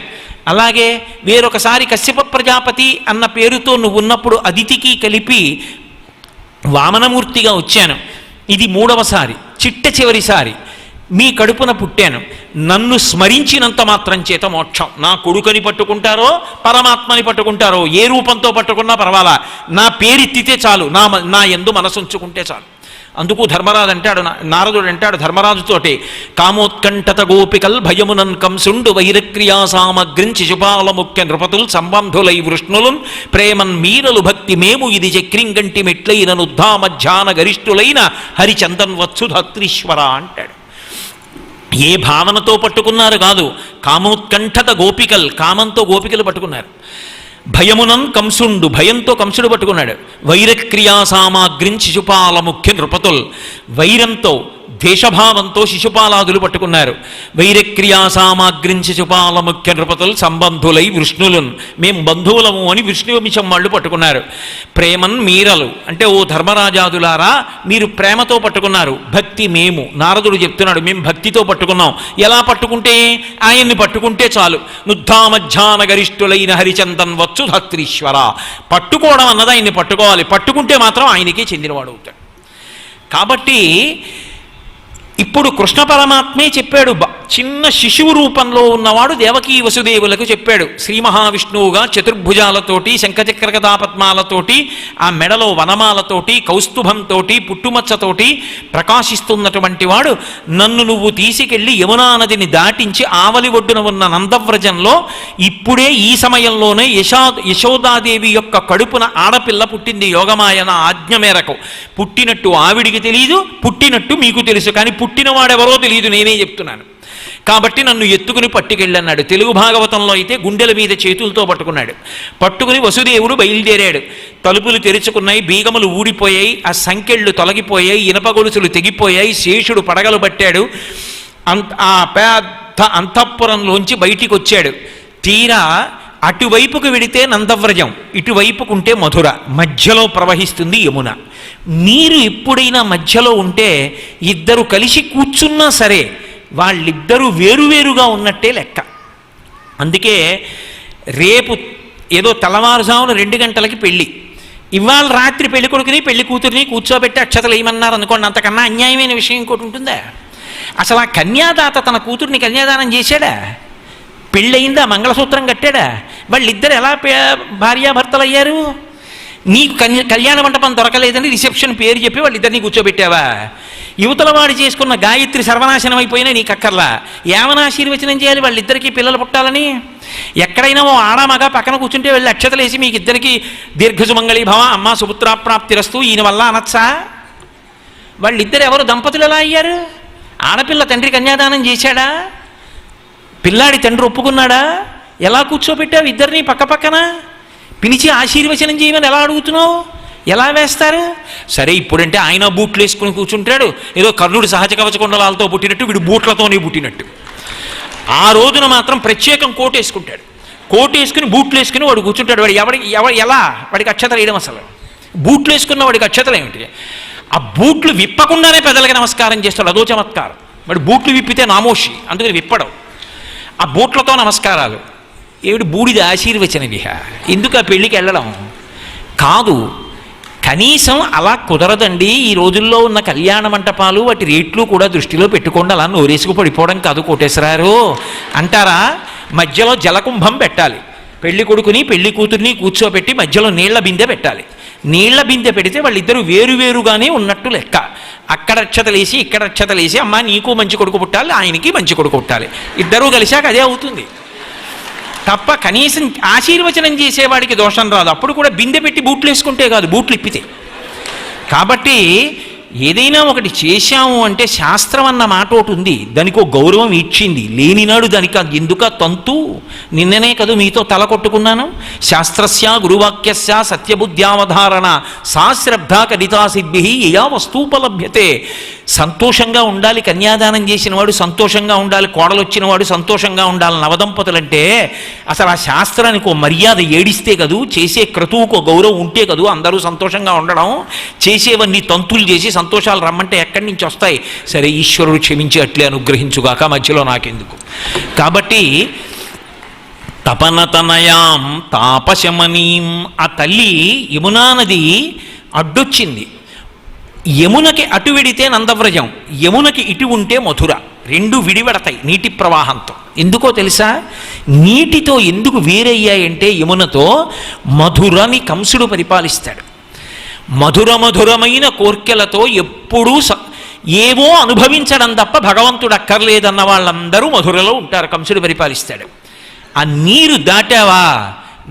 అలాగే వేరొకసారి కశ్యప ప్రజాపతి అన్న పేరుతో నువ్వు ఉన్నప్పుడు అదితికి కలిపి వామనమూర్తిగా వచ్చాను. ఇది 3వసారి, చిట్ట చివరిసారి మీ కడుపున పుట్టాను. నన్ను స్మరించినంత మాత్రం చేత మోక్షం. నా కొడుకని పట్టుకుంటారో పరమాత్మని పట్టుకుంటారో ఏ రూపంతో పట్టుకున్నా పర్వాలా, నా పేరెత్తితే చాలు, నా యందు మనసుంచుకుంటే చాలు. అందుకు ధర్మరాజు అంటాడు, నారదుడు అంటాడు ధర్మరాజుతోటి, కామోత్కంఠత గోపికల్ భయమునన్ కంసుండు వైరక్రియా సామగ్రిం శిశుపాల ముఖ్య నృపతుల్ సంబంధులై వృష్ణులున్ ప్రేమన్ మీరలు భక్తి మేము ఇది చక్రింగంటి మెట్లైన నుద్ధామధ్యాన గరిష్ఠులైన హరిచందన్ వత్సుధత్రీశ్వర అంటాడు. ఏ భావనతో పట్టుకున్నారు కాదు, కామోత్కంఠత గోపికల్, కామంతో గోపికలు పట్టుకున్నారు. భయమునన్ కంసుండు, భయంతో కంసుడు పట్టుకున్నాడు. వైరక్రియా సామాగ్రిం శిశుపాల ముఖ్య నృపతుల్, వైరంతో ద్వేషభావంతో శిశుపాలాదులు పట్టుకున్నారు. వైరక్రియా సామాగ్రిం శిశుపాల ముఖ్య నృపతుల్ సంబంధులై వృష్ణులున్, మేం బంధువులము అని విష్ణువంశం వాళ్ళు పట్టుకున్నారు. ప్రేమన్ మీరలు అంటే ఓ ధర్మరాజాదులారా మీరు ప్రేమతో పట్టుకున్నారు, భక్తి మేము. నారదుడు చెప్తున్నాడు మేము భక్తితో పట్టుకున్నాం. ఎలా పట్టుకుంటే, ఆయన్ని పట్టుకుంటే చాలు. నుద్ధామధ్యాన గరిష్ఠులైన హరిచందన్ వత్సుధత్రీశ్వర, పట్టుకోవడం అన్నది ఆయన్ని పట్టుకోవాలి, పట్టుకుంటే మాత్రం ఆయనకే చెందినవాడు అవుతాడు. కాబట్టి ఇప్పుడు కృష్ణ పరమాత్మే చెప్పాడు, చిన్న శిశువు రూపంలో ఉన్నవాడు దేవకీ వసుదేవులకు చెప్పాడు. శ్రీ మహావిష్ణువుగా చతుర్భుజాలతోటి శంఖచక్ర గదాపద్మాలతోటి ఆ మెడలో వనమాలతోటి కౌస్తుభంతోటి పుట్టుమచ్చతోటి ప్రకాశిస్తున్నటువంటి వాడు నన్ను నువ్వు తీసుకెళ్లి యమునా నదిని దాటించి ఆవలి ఒడ్డున ఉన్న నందవ్రజంలో ఇప్పుడే ఈ సమయంలోనే యశోదాదేవి యొక్క కడుపున ఆడపిల్ల పుట్టింది యోగమాయన ఆజ్ఞ మేరకు. పుట్టినట్టు ఆవిడికి తెలియదు, పుట్టినట్టు మీకు తెలుసు, కానీ పుట్టినవాడెవరో తెలియదు, నేనే చెప్తున్నాను. కాబట్టి నన్ను ఎత్తుకుని పట్టుకెళ్ళన్నాడు. తెలుగు భాగవతంలో అయితే గుండెల మీద చేతులతో పట్టుకున్నాడు. పట్టుకుని వసుదేవుడు బయలుదేరాడు. తలుపులు తెరుచుకున్నాయి, బీగములు ఊడిపోయాయి, ఆ సంకెళ్ళు తొలగిపోయాయి, ఇనప గొలుసులు తెగిపోయాయి, శేషుడు పడగలు పట్టాడు. ఆ పెద్ద అంతఃపురంలోంచి బయటికి వచ్చాడు. తీరా అటువైపుకు వెడితే నందవ్రజం, ఇటువైపుకుంటే మధుర, మధ్యలో ప్రవహిస్తుంది యమున. మీరు ఎప్పుడైనా మధ్యలో ఉంటే ఇద్దరు కలిసి కూర్చున్నా సరే వాళ్ళిద్దరూ వేరువేరుగా ఉన్నట్టే లెక్క. అందుకే రేపు ఏదో తెల్లవారుజామున 2 గంటలకి పెళ్ళి, ఇవాళ రాత్రి పెళ్లి కొడుకుని పెళ్లి కూతురిని కూర్చోబెట్టి అక్షతలు వేయమన్నారు అనుకోండి, అంతకన్నా అన్యాయమైన విషయం ఇంకోటి ఉంటుందా? అసలు ఆ కన్యాదాత తన కూతుర్ని కన్యాదానం చేశాడా? పెళ్ళయిందా? మంగళసూత్రం కట్టాడా? వాళ్ళిద్దరు ఎలా భార్యాభర్తలు అయ్యారు? నీకు కళ్యాణ మంటపం దొరకలేదని రిసెప్షన్ పేరు చెప్పి వాళ్ళిద్దరినీ కూర్చోబెట్టావా? యువతల వాడు చేసుకున్న గాయత్రి సర్వనాశనం అయిపోయినా నీకు అక్కర్లా. ఏమని ఆశీర్వచనం చేయాలి వాళ్ళిద్దరికీ పిల్లలు పుట్టాలని? ఎక్కడైనా ఓ ఆడ మగ పక్కన కూర్చుంటే వెళ్ళి అక్షతలేసి మీకు ఇద్దరికి దీర్ఘసుమంగళీ భవ అమ్మ సుపుత్రాప్రాప్తిరస్తు ఈయన వల్ల అనొచ్చా? వాళ్ళిద్దరు ఎవరు దంపతులు ఎలా అయ్యారు? ఆడపిల్ల తండ్రి కన్యాదానం చేశాడా? పిల్లాడి తండ్రి ఒప్పుకున్నాడా? ఎలా కూర్చోబెట్టావు ఇద్దరిని పక్క పక్కన? పిలిచి ఆశీర్వచనం చేయమని ఎలా అడుగుతున్నావు? ఎలా వేస్తారు? సరే, ఇప్పుడంటే ఆయన బూట్లు వేసుకుని కూర్చుంటాడు, ఏదో కర్ణుడు సహజ కవచకుండలాలతో పుట్టినట్టు వీడు బూట్లతోనే పుట్టినట్టు. ఆ రోజున మాత్రం ప్రత్యేకం కోట్ వేసుకుంటాడు. కోట్ వేసుకుని బూట్లు వేసుకుని వాడు కూర్చుంటాడు. వాడు ఎలా? వాడికి అక్షతలు వేయడం అసలు. బూట్లు వేసుకున్న వాడికి అక్షతలు ఏమిటి? ఆ బూట్లు విప్పకుండానే పెద్దలకి నమస్కారం చేస్తాడు. అదో చమత్కారం. వాడు బూట్లు విప్పితే నామోషి, అందుకని విప్పడం. ఆ బూట్లతో నమస్కారాలు ఏమిటి? బూడిద ఆశీర్వచన విహ. ఎందుకు ఆ పెళ్ళికి వెళ్ళడం? కాదు, కనీసం అలా కుదరదండి. ఈ రోజుల్లో ఉన్న కళ్యాణ మంటపాలు వాటి రేట్లు కూడా దృష్టిలో పెట్టుకోండి. అలా నోరేసుకు పడిపోవడం కాదు కోటేశ్వరారు అంటారా? మధ్యలో జలకుంభం పెట్టాలి. పెళ్లి కొడుకుని పెళ్లి కూతుర్ని కూర్చోబెట్టి మధ్యలో నీళ్ల బిందె పెట్టాలి. నీళ్ల బిందె పెడితే వాళ్ళిద్దరూ వేరువేరుగానే ఉన్నట్టు లెక్క. అక్కడ అక్షతలేసి ఇక్కడ అక్షతలేసి అమ్మ నీకు మంచి కొడుకు పుట్టాలి, ఆయనకి మంచి కొడుకు పుట్టాలి, ఇద్దరూ కలిశాక అదే అవుతుంది తప్ప కనీసం ఆశీర్వచనం చేసేవాడికి దోషం రాదు. అప్పుడు కూడా బిందె పెట్టి బూట్లు వేసుకుంటే కాదు, బూట్లు ఇప్పితే. కాబట్టి ఏదైనా ఒకటి చేశాము అంటే శాస్త్రం అన్న మాట ఒకటి ఉంది, దానికి ఒక గౌరవం ఇచ్చింది. లేనినాడు దానికి ఎందుక తంతు? నిన్ననే కదా మీతో తల కొట్టుకున్నాను. శాస్త్రస్య గురువాక్యస్య సత్యబుద్ధ్యావధారణ సా శ్రద్ధ కడితా సిద్ధి యయా వస్తూపలభ్యతే. సంతోషంగా ఉండాలి కన్యాదానం చేసిన వాడు, సంతోషంగా ఉండాలి కోడలు వచ్చిన వాడు, సంతోషంగా ఉండాలి నవదంపతులంటే. అసలు ఆ శాస్త్రానికి ఓ మర్యాద ఏడిస్తే కదూ, చేసే క్రతువుకు గౌరవం ఉంటే కదూ అందరూ సంతోషంగా ఉండడం. చేసేవన్నీ తంతులు చేసి సంతోషాలు రమ్మంటే ఎక్కడి నుంచి వస్తాయి? సరే, ఈశ్వరుడు క్షమించి అట్లే అనుగ్రహించుగాక, మధ్యలో నాకెందుకు. కాబట్టి తపనతనయాం తాపశమనీం, ఆ తల్లి యమునా నది అడ్డొచ్చింది. యమునకి అటు విడితే నందవ్రజం, యమునకి ఇటు ఉంటే మధుర. రెండు విడివడతాయి నీటి ప్రవాహంతో. ఎందుకో తెలుసా? నీటితో ఎందుకు వేరయ్యాయంటే యమునతో మధురని కంసుడు పరిపాలిస్తాడు. మధురమైన కోర్కెలతో ఎప్పుడూ ఏవో అనుభవించడం తప్ప భగవంతుడు అక్కర్లేదన్న వాళ్ళందరూ మధురలో ఉంటారు. కంసుడు పరిపాలిస్తాడు. ఆ నీరు దాటావా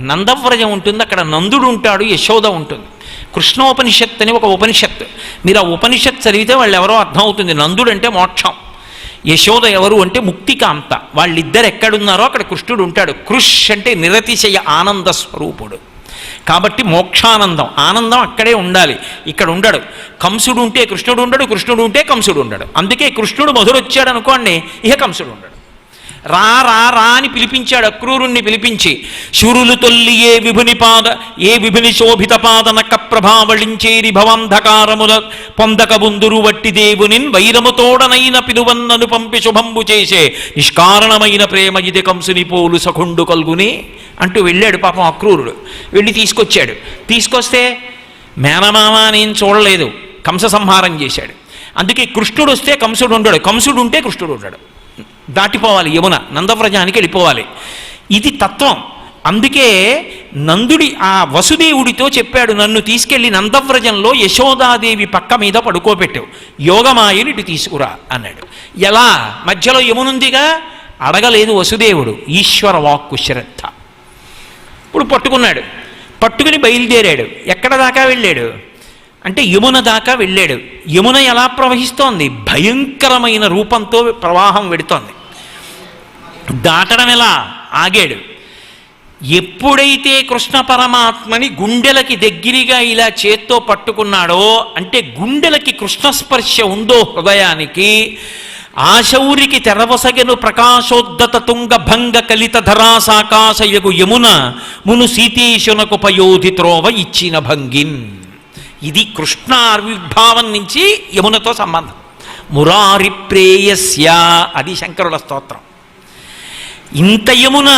నందవ్రజం ఉంటుంది, అక్కడ నందుడు ఉంటాడు, యశోద ఉంటుంది. కృష్ణోపనిషత్ అని ఒక ఉపనిషత్తు, మీరు ఆ ఉపనిషత్ చదివితే వాళ్ళు ఎవరో అర్థమవుతుంది. నందుడు అంటే మోక్షం, యశోద ఎవరు అంటే ముక్తికాంత. వాళ్ళిద్దరు ఎక్కడున్నారో అక్కడ కృష్ణుడు ఉంటాడు. కృష్ అంటే నిరతిశయ ఆనంద స్వరూపుడు. కాబట్టి మోక్షానందం, ఆనందం అక్కడే ఉండాలి, ఇక్కడ ఉండడు. కంసుడు ఉంటే కృష్ణుడు ఉండడు, కృష్ణుడు ఉంటే కంసుడు ఉండడు. అందుకే కృష్ణుడు మధురొచ్చాడు అనుకోండి, ఇహ కంసుడు ఉండడు. రా రా రా అని పిలిపించాడు, అక్రూరుణ్ణి పిలిపించి. శూరులు తొల్లి ఏ విభుని శోభిత పాదనక ప్రభావళించేరి భవాంధకారముల పొందక బుందురు వట్టి దేవునిన్ వైరముతోడనైన పిలువన్నను పంపి శుభంబు చేసే నిష్కారణమైన ప్రేమ ఇది కంసుని పోలు సఖుండు కల్గుని అంటూ వెళ్ళాడు పాపం అక్రూరుడు. వెళ్ళి తీసుకొచ్చాడు. తీసుకొస్తే మేనమామ నేను చూడలేదు, కంస సంహారం చేశాడు. అందుకే కృష్ణుడు వస్తే కంసుడు ఉండడు, కంసుడు ఉంటే కృష్ణుడు ఉండడు. దాటిపోవాలి యమున, నందవ్రజానికి వెళ్ళిపోవాలి. ఇది తత్వం. అందుకే నందుడి ఆ వసుదేవుడితో చెప్పాడు, నన్ను తీసుకెళ్లి నందవ్రజంలో యశోదాదేవి పక్క మీద పడుకోబెట్టావు, యోగమాయని ఇటు తీసుకురా అన్నాడు. ఎలా? మధ్యలో యమునుందిగా. అడగలేదు వసుదేవుడు, ఈశ్వర వాక్కు శ్రద్ధ. ఇప్పుడు పట్టుకున్నాడు, పట్టుకుని బయలుదేరాడు. ఎక్కడ దాకా వెళ్ళాడు అంటే యమున దాకా వెళ్ళాడు. యమున ఎలా ప్రవహిస్తోంది? భయంకరమైన రూపంతో ప్రవాహం వెడుతోంది. దాటడం ఎలా? ఆగాడు. ఎప్పుడైతే కృష్ణ పరమాత్మని గుండెలకి దగ్గరగా ఇలా చేత్తో పట్టుకున్నాడో, అంటే గుండెలకి కృష్ణస్పర్శ ఉందో హృదయానికి, ఆశౌరికి తెరవసగెను ప్రకాశోద్దత తుంగ భంగ కలిత ధరాసాకాశయగు యమున మును సీతేశునకు పయోధి త్రోవ ఇచ్చిన భంగిన్. ఇది కృష్ణ ఆవిర్భావం నుంచి యమునతో సంబంధం. మురారి ప్రేయస్య, అది శంకరుల స్తోత్రం. ఇంత యమున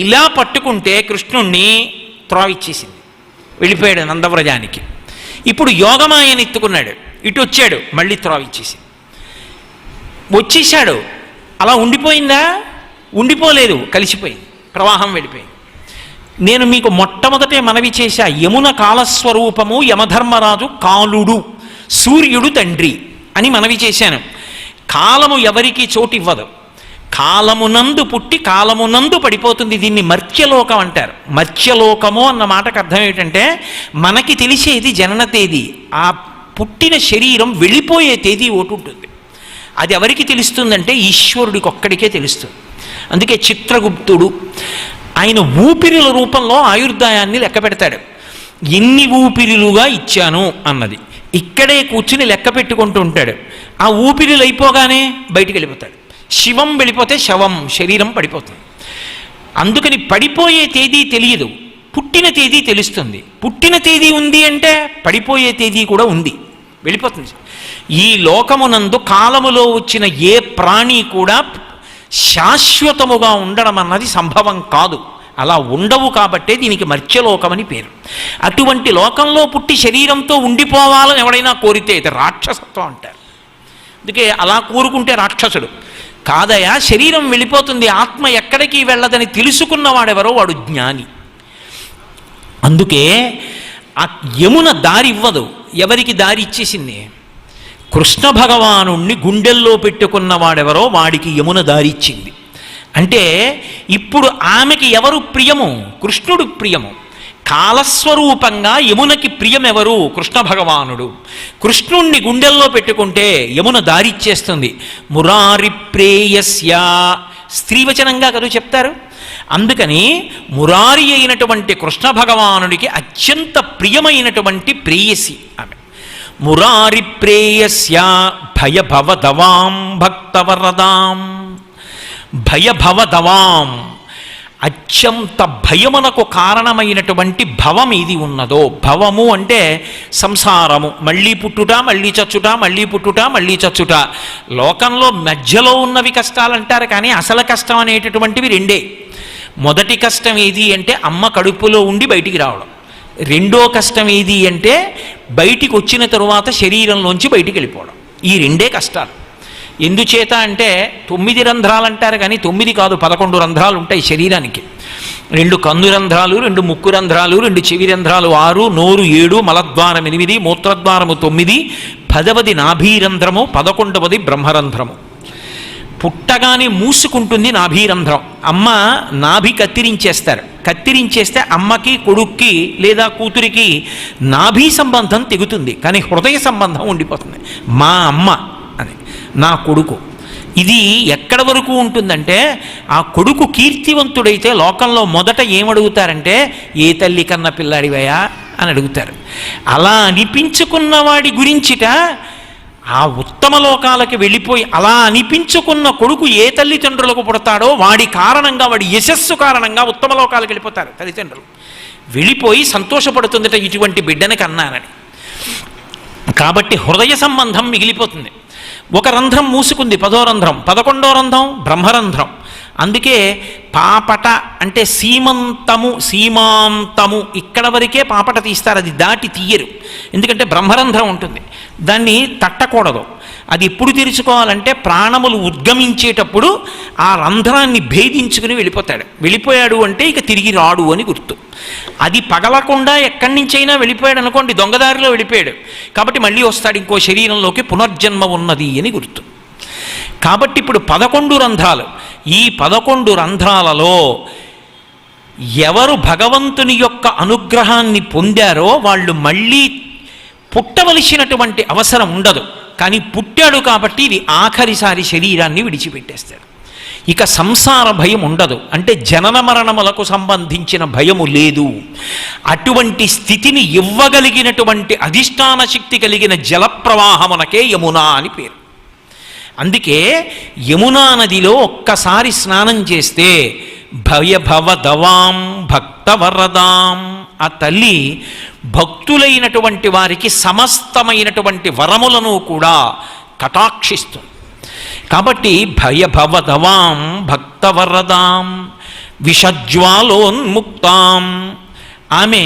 ఇలా పట్టుకుంటే కృష్ణుణ్ణి త్రోవిచ్చేసింది, వెళ్ళిపోయాడు నందవ్రజానికి. ఇప్పుడు యోగమాయని ఎత్తుకున్నాడు, ఇటు వచ్చాడు, మళ్ళీ త్రోవిచ్చేసింది. వచ్చేసాడు, అలా ఉండిపోయిందా? ఉండిపోలేదు, కలిసిపోయింది, ప్రవాహం వెళ్ళిపోయింది. నేను మీకు మొట్టమొదటే మనవి చేశా, యమున కాలస్వరూపము, యమధర్మరాజు కాలుడు, సూర్యుడు తండ్రి అని మనవి చేశాను. కాలము ఎవరికి చోటివ్వదు, కాలమునందు పుట్టి కాలమునందు పడిపోతుంది. దీన్ని మర్త్యలోకం అంటారు. మర్త్యలోకము అన్న మాటకు అర్థం ఏమిటంటే, మనకి తెలిసేది జనన తేదీ, ఆ పుట్టిన శరీరం వెళ్ళిపోయే తేదీ ఒకటి ఉంటుంది. అది ఎవరికి తెలుస్తుందంటే ఈశ్వరుడికి ఒక్కడికే తెలుస్తుంది. అందుకే చిత్రగుప్తుడు ఆయన ఊపిరిల రూపంలో ఆయుర్దాయాన్ని లెక్క పెడతాడు. ఎన్ని ఊపిరిలుగా ఇచ్చాను అన్నది ఇక్కడే కూర్చుని లెక్క పెట్టుకుంటూ ఉంటాడు. ఆ ఊపిరిలు అయిపోగానే బయటికి వెళ్ళిపోతాడు. శివం వెళ్ళిపోతే శవం, శరీరం పడిపోతుంది. అందుకని పడిపోయే తేదీ తెలియదు, పుట్టిన తేదీ తెలుస్తుంది. పుట్టిన తేదీ ఉంది అంటే పడిపోయే తేదీ కూడా ఉంది, వెళ్ళిపోతుంది. ఈ లోకమునందు కాలములో వచ్చిన ఏ ప్రాణి కూడా శాశ్వతముగా ఉండడం అన్నది సంభవం కాదు. అలా ఉండవు కాబట్టే దీనికి మర్త్యలోకమని పేరు. అటువంటి లోకంలో పుట్టి శరీరంతో ఉండిపోవాలని ఎవడైనా కోరితే ఇది రాక్షసత్వం అంటారు. అందుకే అలా కోరుకుంటే రాక్షసుడు కాదయా. శరీరం వెళ్ళిపోతుంది, ఆత్మ ఎక్కడికి వెళ్ళదని తెలుసుకున్నవాడెవరో వాడు జ్ఞాని. అందుకే ఆ యమున దారి ఇవ్వదు. ఎవరికి దారి ఇచ్చేసింది? కృష్ణ భగవానుణ్ణి గుండెల్లో పెట్టుకున్నవాడెవరో వాడికి యమున దారి ఇచ్చింది. అంటే ఇప్పుడు ఆమెకి ఎవరు ప్రియము? కృష్ణుడు ప్రియము. కాలస్వరూపంగా యమునకి ప్రియమెవరు? కృష్ణ భగవానుడు. కృష్ణుణ్ణి గుండెల్లో పెట్టుకుంటే యమున దారిచ్చేస్తుంది. మురారి ప్రేయస్య, స్త్రీవచనంగా కదా చెప్తారు. అందుకని మురారి అయినటువంటి కృష్ణ భగవానుడికి అత్యంత ప్రియమైనటువంటి ప్రేయసి ఆమె. మురారి ప్రేయస్య భయభవదవాం భక్తవరదాం. భయభవదవాం, అత్యంత భయమునకు కారణమైనటువంటి భవం ఇది ఉన్నదో. భవము అంటే సంసారము, మళ్ళీ పుట్టుట, మళ్ళీ చచ్చుట, మళ్ళీ పుట్టుట, మళ్ళీ చచ్చుట. లోకంలో మధ్యలో ఉన్నవి కష్టాలు అంటారు, కానీ అసలు కష్టం అనేటటువంటివి రెండే. మొదటి కష్టం ఏది అంటే అమ్మ కడుపులో ఉండి బయటికి రావడం. రెండో కష్టం ఏది అంటే బయటికి వచ్చిన తరువాత శరీరంలోంచి బయటికి వెళ్ళిపోవడం. ఈ రెండే కష్టాలు. ఎందుచేత అంటే 9 రంధ్రాలు అంటారు, కానీ 9 కాదు, 11 రంధ్రాలు ఉంటాయి శరీరానికి. 2 కన్ను రంధ్రాలు, 2 ముక్కు రంధ్రాలు, 2 చెవి రంధ్రాలు 6, నోరు 7, మలద్వారం 8, మూత్రద్వారము 9, 10వది నాభీరంధ్రము, 11వది బ్రహ్మరంధ్రము. పుట్టగానే మూసుకుంటుంది నాభీరంధ్రం. అమ్మ నాభి కత్తిరించేస్తారు. కత్తిరించేస్తే అమ్మకి కొడుక్కి లేదా కూతురికి నాభీ సంబంధం తెగుతుంది, కానీ హృదయ సంబంధం ఉండిపోతుంది. మా అమ్మ అని, నా కొడుకు. ఇది ఎక్కడ వరకు ఉంటుందంటే, ఆ కొడుకు కీర్తివంతుడైతే లోకంలో మొదట ఏమడుగుతారంటే, ఏ తల్లి కన్న పిల్లాడివయా అని అడుగుతారు. అలా అనిపించుకున్నవాడి గురించిట ఆ ఉత్తమ లోకాలకి వెళ్ళిపోయి అలా అనిపించుకున్న కొడుకు ఏ తల్లిదండ్రులకు పుడతాడో వాడి కారణంగా, వాడి యశస్సు కారణంగా ఉత్తమ లోకాలకు వెళ్ళిపోతారు తల్లిదండ్రులు. వెళ్ళిపోయి సంతోషపడుతుందట ఇటువంటి బిడ్డని కన్నానని. కాబట్టి హృదయ సంబంధం మిగిలిపోతుంది. ఒక రంధ్రం మూసుకుంది, 10వ రంధ్రం. 11వ రంధ్రం బ్రహ్మరంధ్రం. అందుకే పాపట అంటే సీమంతము, సీమాంతము ఇక్కడ వరకే పాపట తీస్తారు, అది దాటి తీయరు. ఎందుకంటే బ్రహ్మరంధ్రం ఉంటుంది, దాన్ని తట్టకూడదు. అది ఎప్పుడు తెరుచుకోవాలంటే ప్రాణములు ఉద్గమించేటప్పుడు ఆ రంధ్రాన్ని భేదించుకుని వెళ్ళిపోయాడు అంటే ఇక తిరిగి రాడు అని గుర్తు. అది పగలకుండా ఎక్కడి నుంచైనా వెళ్ళిపోయాడు అనుకోండి, దొంగదారిలో వెళ్ళిపోయాడు కాబట్టి మళ్ళీ వస్తాడు, ఇంకో శరీరంలోకి పునర్జన్మ ఉన్నది అని గుర్తు. కాబట్టి ఇప్పుడు 11 రంధ్రాలు. ఈ 11 రంధ్రాలలో ఎవరు భగవంతుని యొక్క అనుగ్రహాన్ని పొందారో వాళ్ళు మళ్ళీ పుట్టవలసినటువంటి అవసరం ఉండదు. కానీ పుట్టాడు కాబట్టి ఇది ఆఖరిసారి శరీరాన్ని విడిచిపెట్టేస్తాడు. ఇక సంసార భయం ఉండదు, అంటే జనన మరణములకు సంబంధించిన భయము లేదు. అటువంటి స్థితిని ఇవ్వగలిగినటువంటి అధిష్టాన శక్తి కలిగిన జలప్రవాహమునకే యమునా అని పేరు. అందుకే యమునా నదిలో ఒక్కసారి స్నానం చేస్తే భయభవదవాం భక్తవరదాం, ఆ తల్లి భక్తులైనటువంటి వారికి సమస్తమైనటువంటి వరములను కూడా కటాక్షిస్తుంది. కాబట్టి భయభవదవాం భక్తవరదాం విషజ్వాలోన్ముక్తాం, ఆమె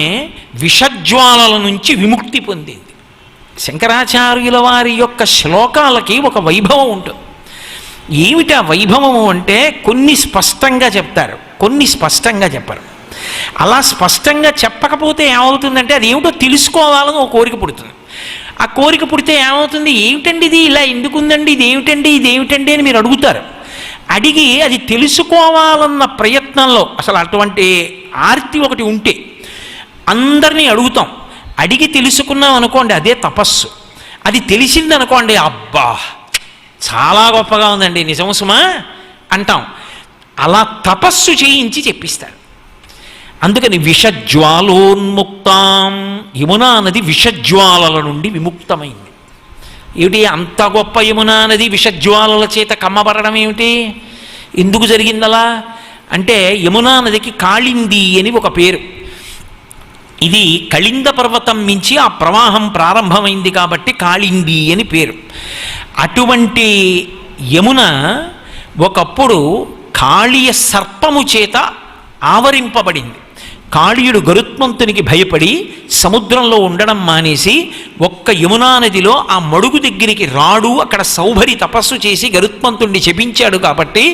విషజ్వాలల నుంచి విముక్తి పొందింది. శంకరాచార్యుల వారి యొక్క శ్లోకాలకి ఒక వైభవం ఉంటుంది. ఏమిటా వైభవము అంటే కొన్ని స్పష్టంగా చెప్తారు, కొన్ని స్పష్టంగా చెప్పరు. అలా స్పష్టంగా చెప్పకపోతే ఏమవుతుందంటే అది ఏమిటో తెలుసుకోవాలని ఒక కోరిక పుడుతుంది. ఆ కోరిక పుడితే ఏమవుతుంది, ఏమిటండి ఇది, ఇలా ఎందుకుందండి, ఇదేమిటండి అని మీరు అడుగుతారు. అడిగి అది తెలుసుకోవాలన్న ప్రయత్నంలో అసలు అటువంటి ఆర్తి ఒకటి ఉంటే అందరినీ అడుగుతాం. అడిగి తెలుసుకున్నాం అనుకోండి, అదే తపస్సు. అది తెలిసింది అనుకోండి, అబ్బా చాలా గొప్పగా ఉందండి, నిజం సుమా అంటాం. అలా తపస్సు చేయించి చెప్పిస్తారు. అందుకని విషజ్వాలోన్ముక్తాం, యమునా నది విషజ్వాలల నుండి విముక్తమైంది. ఏమిటి అంత గొప్ప యమునా నది విషజ్వాలల చేత కమ్మబడడం ఏమిటి, ఎందుకు జరిగిందలా అంటే యమునా నదికి కాళింది అని ఒక పేరు. ఇది కళింద పర్వతం మించి ఆ ప్రవాహం ప్రారంభమైంది కాబట్టి కాళింది అని పేరు. అటువంటి యమున ఒకప్పుడు కాళీయ సర్పము చేత ఆవరింపబడింది. కాళీయుడు గరుత్మంతునికి భయపడి సముద్రంలో ఉండడం మానేసి ఒక్క యమునా నదిలో ఆ మడుగు దగ్గరికి రాడు, అక్కడ సౌభరి తపస్సు చేసి గరుత్మంతుణ్ణి శపించాడు కాబట్టి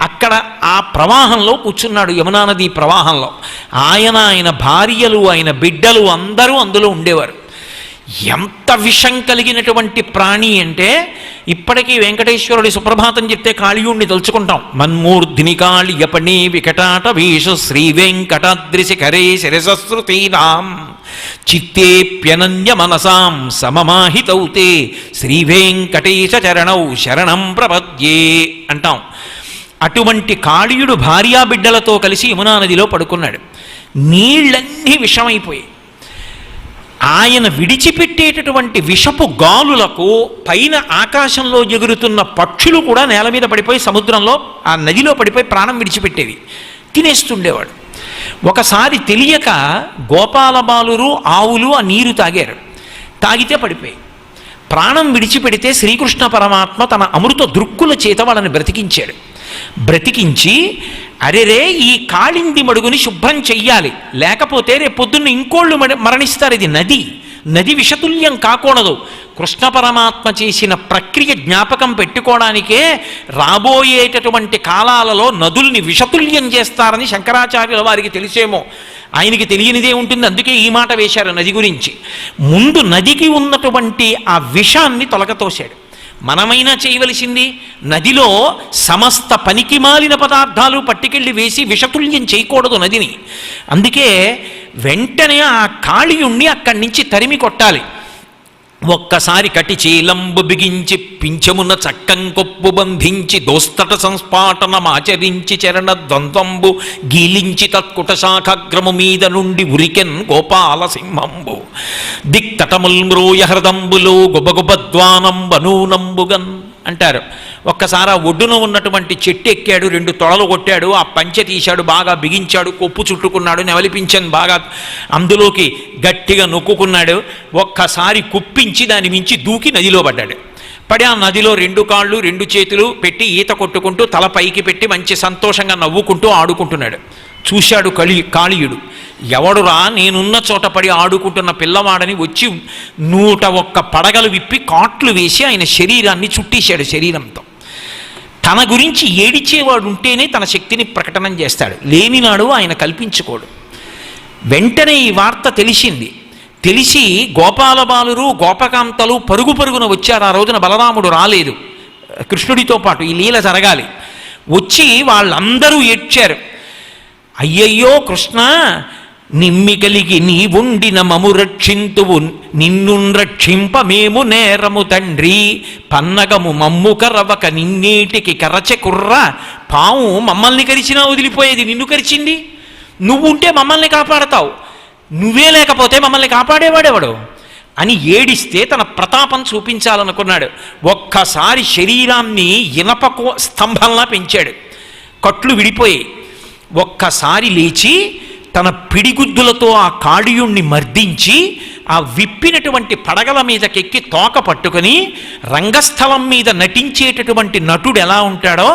అక్కడ ఆ ప్రవాహంలో కూర్చున్నాడు. యమునా నది ప్రవాహంలో ఆయన భార్యలు, ఆయన బిడ్డలు అందరూ అందులో ఉండేవారు. ఎంత విషం కలిగినటువంటి ప్రాణి అంటే ఇప్పటికీ వెంకటేశ్వరుడి సుప్రభాతం చెప్తే కాళీయుణ్ణి తలుచుకుంటాం. మన్మూర్ధిని కాళియపణి వికటాట వీషు శ్రీ వెంకటాద్రిశిఖరే శిరసశ్రుతీనాం చిత్తేప్యనన్య మనసాం సమమాహితౌతే శ్రీ వెంకటేశ చరణౌ శరణం ప్రపద్యే అంటాం. అటువంటి కాళీయుడు భార్యాబిడ్డలతో కలిసి యమునా నదిలో పడుకున్నాడు. నీళ్ళన్నీ విషమైపోయాయి. ఆయన విడిచిపెట్టేటటువంటి విషపు గాలులకు పైన ఆకాశంలో ఎగురుతున్న పక్షులు కూడా నేల మీద పడిపోయి సముద్రంలో ఆ నదిలో పడిపోయి ప్రాణం విడిచిపెట్టేవి, తినేస్తుండేవాడు. ఒకసారి తెలియక గోపాలబాలురు ఆవులు ఆ నీరు తాగారు. తాగితే పడిపోయి ప్రాణం విడిచిపెడితే శ్రీకృష్ణ పరమాత్మ తన అమృత దృక్కుల చేత వాళ్ళని బ్రతికించాడు. బ్రతికించి అరెరే ఈ కాళింది మడుగుని శుభ్రం చెయ్యాలి, లేకపోతే రేపు పొద్దున్న ఇంకోళ్ళు మరణిస్తారు. ఇది నది విషతుల్యం కాకూడదు. కృష్ణ పరమాత్మ చేసిన ప్రక్రియ జ్ఞాపకం పెట్టుకోవడానికే రాబోయేటటువంటి కాలాలలో నదుల్ని విషతుల్యం చేస్తారని శంకరాచార్యుల వారికి తెలిసేమో, ఆయనకి తెలియనిదే ఉంటుంది. అందుకే ఈ మాట వేశారు నది గురించి. ముందు నదికి ఉన్నటువంటి ఆ విషాన్ని తొలగతోశాడు. మనమైనా చేయవలసింది నదిలో సమస్త పనికి మాలిన పదార్థాలు పట్టుకెళ్ళి వేసి విషతుల్యం చేయకూడదు నదిని. అందుకే వెంటనే ఆ కాళీయుణ్ణి అక్కడి నుంచి తరిమి కొట్టాలి. ఒక్కసారి కటి చీలంబు బిగించి పింఛమున చక్కం కొప్పు బంధించి దోస్తట సంస్పాటనమాచరించి చరణ ద్వంద్వంబు గీలించి తత్కుట శాఖాగ్రము మీద నుండి ఉరికెన్ గోపాల సింహంబు దిక్తటముల్మ్రోయ హృదంబులో గుబగుబద్వానంబనూనంబుగన్ అంటారు. ఒక్కసారి ఆ ఒడ్డున ఉన్నటువంటి చెట్టు ఎక్కాడు, 2 తొడలు కొట్టాడు, ఆ పంచె తీశాడు, బాగా బిగించాడు, కొప్పు చుట్టుకున్నాడు, నెవలిపించాను బాగా అందులోకి గట్టిగా నొక్కుకున్నాడు. ఒక్కసారి కుప్పించి దాని మించి దూకి నదిలో పడ్డాడు. పడి ఆ నదిలో 2 కాళ్ళు 2 చేతులు పెట్టి ఈత కొట్టుకుంటూ తల పైకి పెట్టి మంచి సంతోషంగా నవ్వుకుంటూ ఆడుకుంటున్నాడు. చూశాడు కాళీయుడు. ఎవడురా నేనున్న చోట పడి ఆడుకుంటున్న పిల్లవాడని వచ్చి 101 పడగలు విప్పి కాట్లు వేసి ఆయన శరీరాన్ని చుట్టేశాడు. శరీరంతో తన గురించి ఏడిచేవాడు ఉంటేనే తన శక్తిని ప్రకటన చేస్తాడు, లేనినాడు ఆయన కల్పించుకోడు. వెంటనే ఈ వార్త తెలిసింది. తెలిసి గోపాలబాలురు గోపకాంతలు పరుగున వచ్చారు. ఆ రోజున బలరాముడు రాలేదు, కృష్ణుడితో పాటు ఈ లీల జరగాలి. వచ్చి వాళ్ళందరూ ఏడ్చారు. అయ్యయ్యో కృష్ణ, నిమ్మి కలిగి నీ ఉండిన మము రక్షింతువు, నిన్ను రక్షింప మేము నేరము తండ్రి, పన్నగము మమ్ము కరవక నిన్నేటికి కరచె కుర్ర, పాము మమ్మల్ని కరిచినా వదిలిపోయేది, నిన్ను కరిచింది, నువ్వుంటే మమ్మల్ని కాపాడతావు, నువ్వే లేకపోతే మమ్మల్ని కాపాడేవాడెవడు అని ఏడిస్తే తన ప్రతాపం చూపించాలనుకున్నాడు. ఒక్కసారి శరీరాన్ని ఇనప స్తంభంలా పెంచాడు. కట్లు విడిపోయి ఒక్కసారి లేచి తన పిడిగుద్దులతో ఆ కాళీయుణ్ణి మర్దించి ఆ విప్పినటువంటి పడగల మీదకెక్కి తోక పట్టుకొని రంగస్థలం మీద నటించేటటువంటి నటుడు ఎలా ఉంటాడో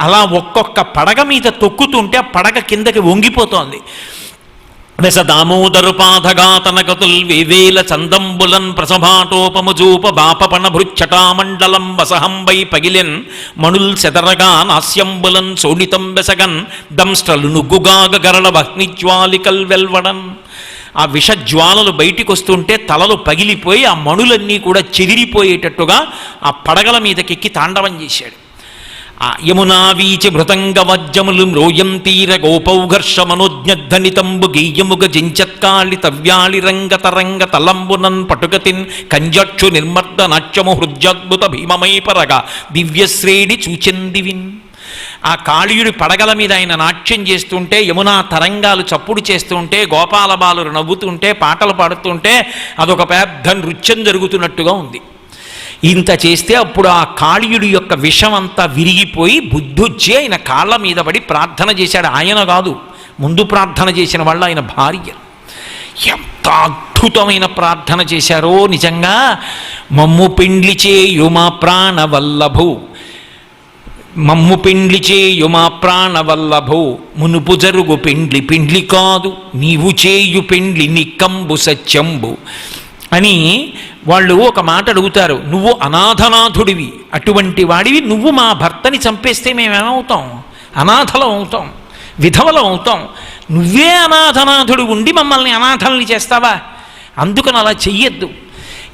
అలా ఒక్కొక్క పడగ మీద తొక్కుతుంటే ఆ పడగ కిందకి వంగిపోతోంది. వెస దామోదరుపాధగాతనగతుల్ వివేల చందంబులన్ ప్రసభాటోపముజూప బాపపణ భృచ్చటామండలం వసహంబై పగిలెన్ మణుల్ సెదరగా నాస్యంబులన్ సోడితం వెసగన్ దంస్ట్రలు నుగ్గుగాగ గరళ అగ్నిజ్వాలికల్ వెల్వడన్. ఆ విషజ్వాలలు బయటికి వస్తుంటే తలలు పగిలిపోయి ఆ మణులన్నీ కూడా చెదిరిపోయేటట్టుగా ఆ పడగల మీదకెక్కి తాండవం చేశాడు. ఆ యమునా వీచి భృతంగ వజ్జములు మ్రోయం తీర గోపౌఘర్ష మనోజ్ఞనితంబు గీయముగ జించత్కాళి తవ్యాళి రంగ తరంగ తలంబునన్ పటుగతిన్ కంజక్షు నిర్మర్ద నాట్యము హృద్యద్భుత భీమమై పరగా దివ్యశ్రేణి చూచెందివిన్. ఆ కాళీయుడి పడగల మీద ఆయన నాట్యం చేస్తుంటే, యమునా తరంగాలు చప్పుడు చేస్తుంటే, గోపాల బాలురు నవ్వుతుంటే, పాటలు పాడుతుంటే అదొక పెద్ద నృత్యం జరుగుతున్నట్టుగా ఉంది. ఇంత చేస్తే అప్పుడు ఆ కాళీయుడి యొక్క విషం అంతా విరిగిపోయి బుద్ధొచ్చి ఆయన కాళ్ళ మీద పడి ప్రార్థన చేశాడు. ఆయన కాదు, ముందు ప్రార్థన చేసిన వాళ్ళు ఆయన భార్య. ఎంత అద్భుతమైన ప్రార్థన చేశారో నిజంగా. మమ్ము పెండ్లి చేయుమా ప్రాణవల్లభు, మమ్ము పెండ్లి చేయుమా ప్రాణవల్లభో, మునుపు జరుగు పెండ్లి పెండ్లి కాదు, నీవు చేయు పెండ్లి నిక్కంబు సత్యంబు అని వాళ్ళు ఒక మాట అడుగుతారు. నువ్వు అనాథనాథుడివి, అటువంటి వాడివి, నువ్వు మా భర్తని చంపేస్తే మేమేమవుతాం? అనాథలం అవుతాం, విధవలం అవుతాం. నువ్వే అనాథనాథుడు ఉండి మమ్మల్ని అనాథల్ని చేస్తావా? అందుకని అలా చెయ్యొద్దు.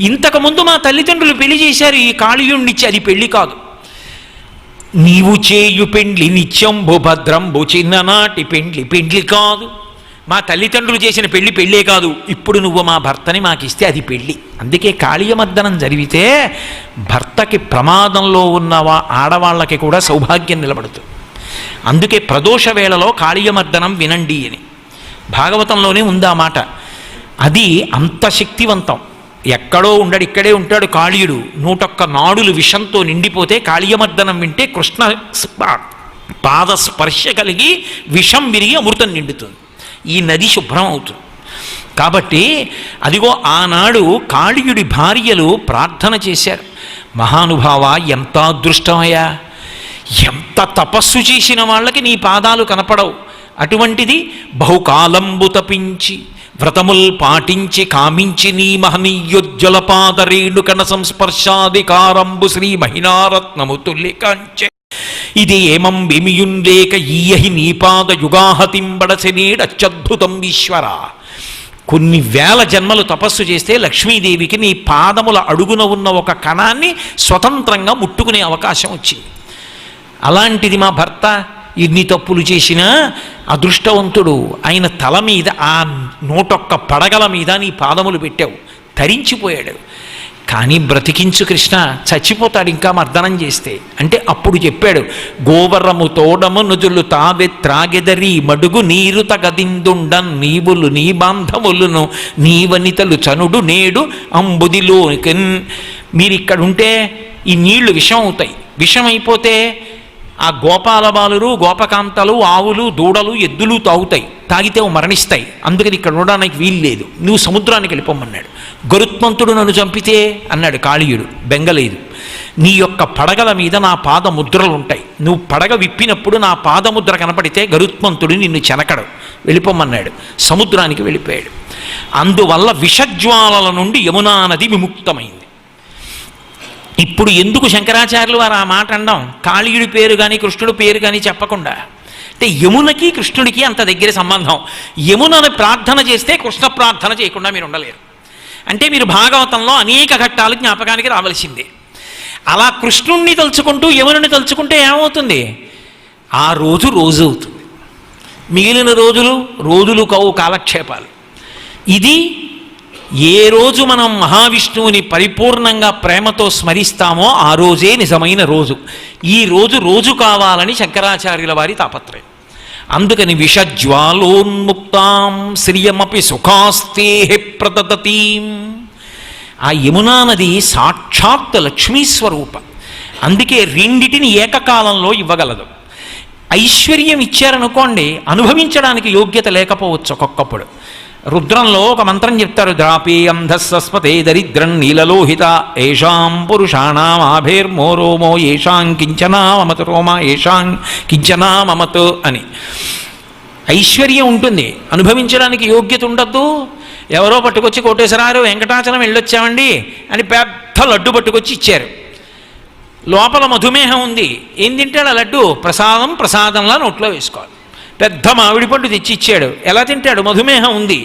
ఇంతకుముందు మా తల్లిదండ్రులు పెళ్లి చేశారు ఈ కాళీయుణ్ణిచ్చి, అది పెళ్లి కాదు. నీవు చేయు పెండ్లి నిత్యంబు భద్రంబు, చిన్ననాటి పెండ్లి పెండ్లి కాదు. మా తల్లిదండ్రులు చేసిన పెళ్లి పెళ్ళే కాదు, ఇప్పుడు నువ్వు మా భర్తని మాకిస్తే అది పెళ్ళి. అందుకే కాళీయమర్దనం జరిగితే భర్తకి ప్రమాదంలో ఉన్న ఆడవాళ్ళకి కూడా సౌభాగ్యం నిలబడుతుంది. అందుకే ప్రదోష వేళలో కాళీయమర్దనం వినండి అని భాగవతంలోనే ఉంది ఆ మాట. అది అంత శక్తివంతం. ఎక్కడో ఉండడు, ఇక్కడే ఉంటాడు కాళీయుడు. 101 నాడులు విషంతో నిండిపోతే కాళీయమర్దనం వింటే కృష్ణ పాద స్పర్శ కలిగి విషం విరిగి అమృతం నిండుతుంది, ఈ నది శుభ్రం అవుతుంది. కాబట్టి అదిగో ఆనాడు కాళీయుడి భార్యలు ప్రార్థన చేశారు. మహానుభావ, ఎంత అదృష్టమయ్యా, ఎంత తపస్సు చేసిన వాళ్ళకి నీ పాదాలు కనపడవు. అటువంటిది బహుకాలంబు తపించి వ్రతముల్ పాటించి కామించి నీ మహనీయోజ్వల పాదరేణుకణ సంస్పర్శాధికారంబు శ్రీ మహిళారత్నము తుల్లికాంచె. ఇది ఏమం విమియుంలేక ఈయహి నీపాద యుగాహతింబడసినేడత్యద్భుతం ఈశ్వర. కొన్ని వేల జన్మలు తపస్సు చేస్తే లక్ష్మీదేవికి నీ పాదముల అడుగున ఉన్న ఒక కణాన్ని స్వతంత్రంగా ముట్టుకునే అవకాశం వచ్చింది. అలాంటిది మా భర్త ఎన్ని తప్పులు చేసినా అదృష్టవంతుడు. ఆయన తల మీద ఆ 101 పడగల మీద నీ పాదములు పెట్టావు, తరించిపోయాడు. కానీ బ్రతికించు కృష్ణ, చచ్చిపోతాడు ఇంకా మర్దనం చేస్తే అంటే. అప్పుడు చెప్పాడు, గోవరము తోడము నుజులు తావె త్రాగెదరి మడుగు నీరు తగదిందుండన్ నీవులు నీ బాంధములను నీ వనితలు చనుడు నేడు అంబుదిలో. మీరిక్కడుంటే ఈ నీళ్లు విషం అవుతాయి, విషం అయిపోతే ఆ గోపాల బాలురు, గోపకాంతలు, ఆవులు, దూడలు, ఎద్దులు తాగుతాయి, తాగితే మరణిస్తాయి. అందుకని ఇక్కడ ఉండడానికి వీలు లేదు, నువ్వు సముద్రానికి వెళ్ళిపోమన్నాడు. గరుత్మంతుడు నన్ను చంపితే అన్నాడు కాళీయుడు, బెంగలేదు. నీ యొక్క పడగల మీద నా పాదముద్రలు ఉంటాయి, నువ్వు పడగ విప్పినప్పుడు నా పాదముద్ర కనపడితే గరుత్మంతుడు నిన్ను చెనకడు, వెళ్ళిపోమన్నాడు. సముద్రానికి వెళ్ళిపోయాడు. అందువల్ల విషజ్వాలల నుండి యమునా నది విముక్తమైంది. ఇప్పుడు ఎందుకు శంకరాచార్యులు వారు ఆ మాట అనడం? కాళీయుడి పేరు కానీ కృష్ణుడి పేరు కానీ చెప్పకుండా. అంటే యమునకి కృష్ణుడికి అంత దగ్గర సంబంధం. యమునని ప్రార్థన చేస్తే కృష్ణ ప్రార్థన చేయకుండా మీరు ఉండలేరు. అంటే మీరు భాగవతంలో అనేక ఘట్టాలు జ్ఞాపకానికి రావలసిందే. అలా కృష్ణుణ్ణి తలుచుకుంటూ యమునని తలుచుకుంటే ఏమవుతుంది? ఆ రోజు రోజు అవుతుంది, మిగిలిన రోజులు కావు కాలక్షేపాలు. ఇది ఏ రోజు మనం మహావిష్ణువుని పరిపూర్ణంగా ప్రేమతో స్మరిస్తామో ఆ రోజే నిజమైన రోజు. ఈ రోజు కావాలని శంకరాచార్యుల వారి తాపత్రయం. అందుకని విషజ్వాలోన్ముక్తాం శ్రియమపి సుఖాస్తే ప్రదతీం. ఆ యమునా నది సాక్షాత్ లక్ష్మీస్వరూపం. అందుకే రెండిటిని ఏకకాలంలో ఇవ్వగలదు. ఐశ్వర్యం ఇచ్చారనుకోండి, అనుభవించడానికి యోగ్యత లేకపోవచ్చు ఒక్కొక్కప్పుడు. రుద్రంలో ఒక మంత్రం చెప్తారు, ద్రాపే అంధస్వస్పతే దరిద్రం నీలలోహిత ఏషాం పురుషాణం ఆభేర్మో రోమో ఏషాం కించనా మమత రోమ ఏషాం కించనా మమత్ అని. ఐశ్వర్యం ఉంటుంది, అనుభవించడానికి యోగ్యత ఉండద్దు. ఎవరో పట్టుకొచ్చి కోటేశ్వరారు వెంకటాచలం వెళ్ళొచ్చామండి అని పెద్ద లడ్డు పట్టుకొచ్చి ఇచ్చారు. లోపల మధుమేహం ఉంది, ఏం తింటాడు ఆ లడ్డు? ప్రసాదంలా నోట్లో వేసుకోవాలి. పెద్ద మామిడి పండు తెచ్చి ఇచ్చాడు, ఎలా తింటాడు? మధుమేహం ఉంది.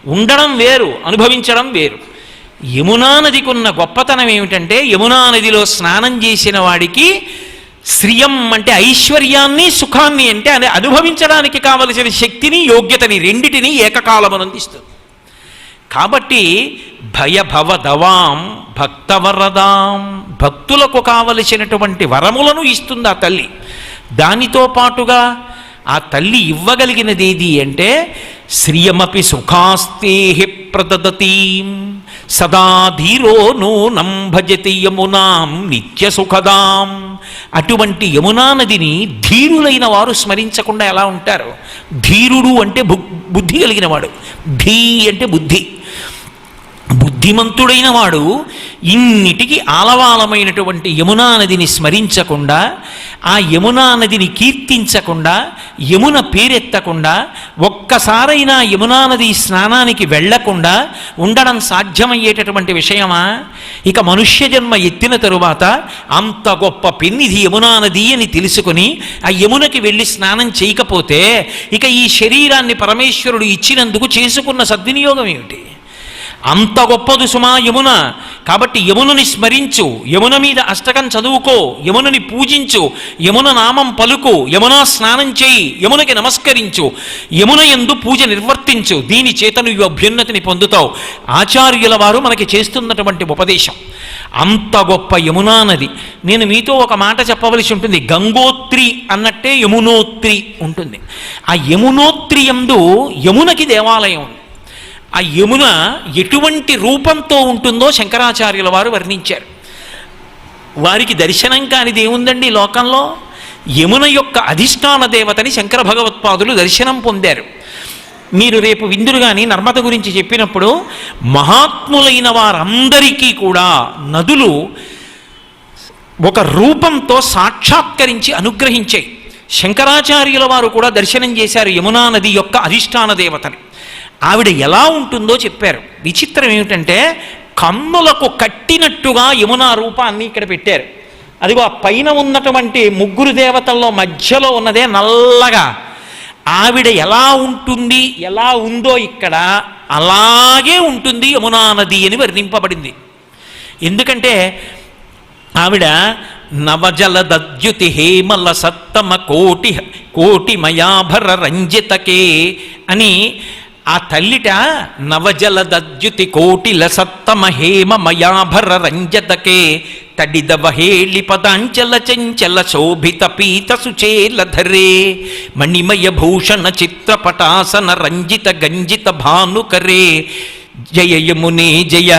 ఉండడం వేరు, అనుభవించడం వేరు. యమునా నదికి ఉన్న గొప్పతనం ఏమిటంటే, యమునా నదిలో స్నానం చేసిన వాడికి శ్రియం అంటే ఐశ్వర్యాన్ని, సుఖాన్ని అంటే అనుభవించడానికి కావలసిన శక్తిని, యోగ్యతని రెండిటిని ఏకకాలమనందిస్తుంది. కాబట్టి భయభవదవాం భక్తవరదాం, భక్తులకు కావలసినటువంటి వరములను ఇస్తుంది ఆ తల్లి. దానితో పాటుగా ఆ తల్లి ఇవ్వగలిగినది ఏది అంటే, శ్రియమపి సుఖాస్తేహి ప్రదదతీం సదా ధీరో నూనం భజతి యమునాం నిత్య సుఖదాం. అటువంటి యమునా నదిని ధీరులైన వారు స్మరించకుండా ఎలా ఉంటారు? ధీరుడు అంటే బుద్ధి కలిగిన వాడు, ధీ అంటే బుద్ధి. బుద్ధిమంతుడైన వాడు ఇన్నిటికి ఆలవాలమైనటువంటి యమునా నదిని స్మరించకుండా, ఆ యమునా నదిని కీర్తించకుండా, యమున పేరెత్తకుండా, ఒక్కసారైనా యమునా నది స్నానానికి వెళ్లకుండా ఉండడం సాధ్యమయ్యేటటువంటి విషయమా? ఇక మనుష్య జన్మ ఎత్తిన తరువాత అంత గొప్ప పెన్నిధి యమునా నది అని తెలుసుకుని ఆ యమునకి వెళ్ళి స్నానం చేయకపోతే ఇక ఈ శరీరాన్ని పరమేశ్వరుడు ఇచ్చినందుకు చేసుకున్న సద్వినియోగం ఏమిటి? అంత గొప్పదు సుమా యమున. కాబట్టి యమునని స్మరించు, యమున మీద అష్టకం చదువుకో, యమునని పూజించు, యమున నామం పలుకు, యమునా స్నానం చేయి, యమునకి నమస్కరించు, యమున యందు పూజ నిర్వర్తించు. దీని చేత నువ్వు అభ్యున్నతిని పొందుతావు. ఆచార్యుల వారు మనకి చేస్తున్నటువంటి ఉపదేశం. అంత గొప్ప యమునా నది. నేను మీతో ఒక మాట చెప్పవలసి ఉంటుంది. గంగోత్రి అన్నట్టే యమునోత్రి ఉంటుంది. ఆ యమునోత్రి యందు యమునకి దేవాలయం ఉంది. ఆ యమున ఎటువంటి రూపంతో ఉంటుందో శంకరాచార్యుల వారు వర్ణించారు. వారికి దర్శనం కానిది ఏముందండి లోకంలో? యమున యొక్క అధిష్టాన దేవతని శంకర భగవత్పాదులు దర్శనం పొందారు. మీరు రేపు విందురుగాని నర్మద గురించి చెప్పినప్పుడు మహాత్ములైన వారందరికీ కూడా నదులు ఒక రూపంతో సాక్షాత్కరించి అనుగ్రహించాయి. శంకరాచార్యుల వారు కూడా దర్శనం చేశారు యమునా నది యొక్క అధిష్టాన దేవతని. ఆవిడ ఎలా ఉంటుందో చెప్పారు. విచిత్రం ఏమిటంటే, కన్నులకు కట్టినట్టుగా యమునా రూపాన్ని ఇక్కడ పెట్టారు. అదిగో ఆ పైన ఉన్నటువంటి ముగ్గురు దేవతల్లో మధ్యలో ఉన్నదే నల్లగా. ఆవిడ ఎలా ఉంటుంది, ఎలా ఉందో ఇక్కడ అలాగే ఉంటుంది యమునా నది అని వర్ణింపబడింది. ఎందుకంటే ఆవిడ నవజలద్యుతి హేమల సత్తమ కోటిమయాభర రంజితకే అని ఆ తల్లిట నవజలద్యుతి కోటిల సత్తమ హేమ మయాభర రంజతకే తడిదవ హేళి పదాంచల చంచల శోభిత పీత సుచేలధరే మణిమయ భూషణ చిత్రపటాసన రంజిత గంజిత భానుకరే జయ యమునే జయ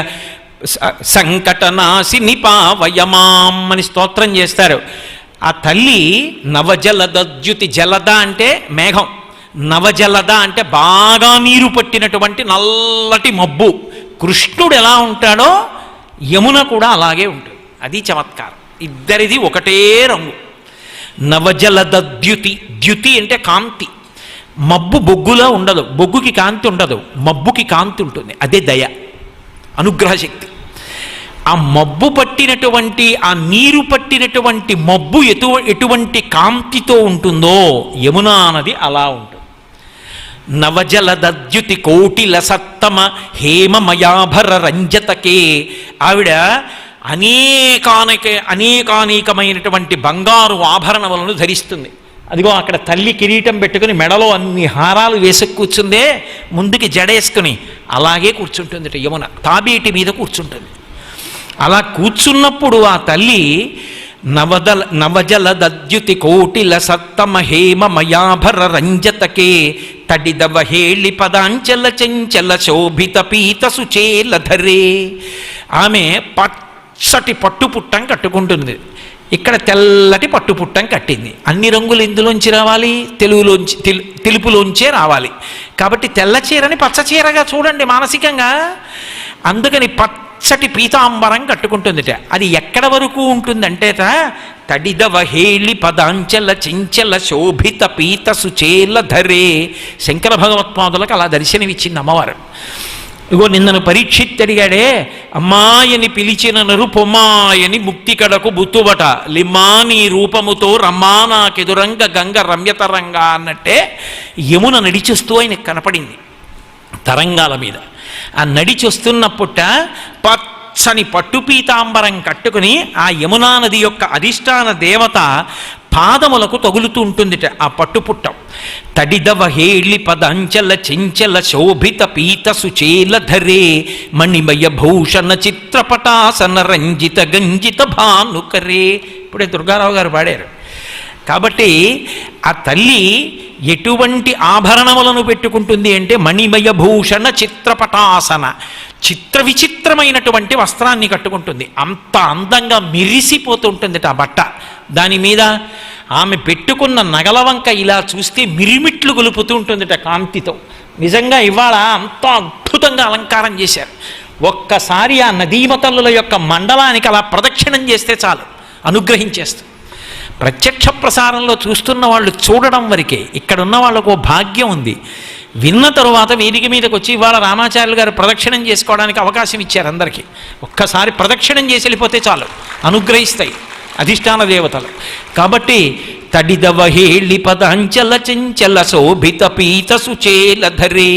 సంకటనాశిని పావయమాం అని స్తోత్రం చేస్తారు. ఆ తల్లి నవజలద్యుతి, జలద అంటే మేఘం, నవజలద అంటే బాగా నీరు పట్టినటువంటి నల్లటి మబ్బు. కృష్ణుడు ఎలా ఉంటాడో యమున కూడా అలాగే ఉంటుంది. అది చమత్కారం. ఇద్దరిది ఒకటే రంగు. నవజలద్యుతి, ద్యుతి అంటే కాంతి. మబ్బు బొగ్గులా ఉండదు, బొగ్గుకి కాంతి ఉండదు, మబ్బుకి కాంతి ఉంటుంది. అదే దయ, అనుగ్రహశక్తి. ఆ మబ్బు పట్టినటువంటి, ఆ నీరు పట్టినటువంటి మబ్బు ఎటువంటి కాంతితో ఉంటుందో యమునా నది అలా ఉంటుంది. నవజలద్యుతి కోటిల హేమమయాభర రంజతకే. ఆవిడ అనేకానేకమైనటువంటి బంగారు ఆభరణములను ధరిస్తుంది. అదిగో అక్కడ తల్లి కిరీటం పెట్టుకుని మెడలో అన్ని హారాలు వేసుకు కూర్చుందే, ముందుకి జడేసుకుని అలాగే కూర్చుంటుంది యమున. తాబేటి మీద కూర్చుంటుంది. అలా కూర్చున్నప్పుడు ఆ తల్లి నవజలద్యుతి కోటిల సత్తమ హేమ మయాభర రంజతకే తడిదవ హేళి పదాంచల చంచల శోభిత పీత సుచేలధరే. ఆమె పచ్చటి పట్టుపుట్టం కట్టుకుంటుంది. ఇక్కడ తెల్లటి పట్టుపుట్టం కట్టింది. అన్ని రంగులు ఎందులోంచి రావాలి? తెలుపులోంచే రావాలి. కాబట్టి తెల్ల చీరని పచ్చ చీరగా చూడండి మానసికంగా. అందుకని పచ్చటి పీతాంబరం కట్టుకుంటుందిట. అది ఎక్కడ వరకు ఉంటుందంటేట తడిదవ హేళి పదాంచల చించల శోభిత పీత సుచేల ధరే. శంకర భగవత్పాదులకు అలా దర్శనమిచ్చింది అమ్మవారు. ఇగో నిన్నను పరీక్షిత్ అడిగాడే, అమ్మాయని పిలిచిన నరుపొమ్మాయని ముక్తి కడకు బుత్తుబట లిమ్మా నీ రూపముతో రమ్మా నాకెదురంగ గంగ రమ్యతరంగా అన్నట్టే యమున నడిచొస్తూ ఆయనకు కనపడింది తరంగాల మీద. ఆ నడిచొస్తున్నప్పుట పచ్చని పట్టు పీతాంబరం కట్టుకుని ఆ యమునా నది యొక్క అధిష్టాన దేవత పాదములకు తగులుతూ ఉంటుందిట ఆ పట్టుపుట్టం. తడిదవ హేళి పదంచల చించల శోభిత పీత సుచేల ధరే మణిమయ భూషణ చిత్రపటాసన రంజిత గంజిత భానుకరే. ఇప్పుడే దుర్గారావు గారు పాడారు. కాబట్టి ఆ తల్లి ఎటువంటి ఆభరణములను పెట్టుకుంటుంది అంటే మణిమయ భూషణ చిత్రపటాసన, చిత్ర విచిత్రమైనటువంటి వస్త్రాన్ని కట్టుకుంటుంది. అంత అందంగా మెరిసిపోతుంటుంది ఆ బట్ట. దాని మీద ఆమె పెట్టుకున్న నగల వంక ఇలా చూస్తే మిరిమిట్లు గొలుపుతూ ఉంటుందిట కాంతితో. నిజంగా ఇవాళ అంత అద్భుతంగా అలంకారం చేశారు. ఒక్కసారి ఆ నదీమతల్లుల యొక్క మండలానికి అలా ప్రదక్షిణం చేస్తే చాలు అనుగ్రహించేస్తుంది. ప్రత్యక్ష ప్రసారంలో చూస్తున్న వాళ్ళు చూడడం వరకే. ఇక్కడున్న వాళ్ళకు ఓ భాగ్యం ఉంది. విన్న తరువాత వేదిక మీదకి వచ్చి ఇవాళ రామాచార్యులు గారు ప్రదక్షిణం చేసుకోవడానికి అవకాశం ఇచ్చారు అందరికీ. ఒక్కసారి ప్రదక్షిణం చేసి వెళ్ళిపోతే చాలు అనుగ్రహిస్తాయి అధిష్టాన దేవతలు. కాబట్టి తడిదవ హేళి పదంచల చంచల శోభిత పీత సుచేల ధరే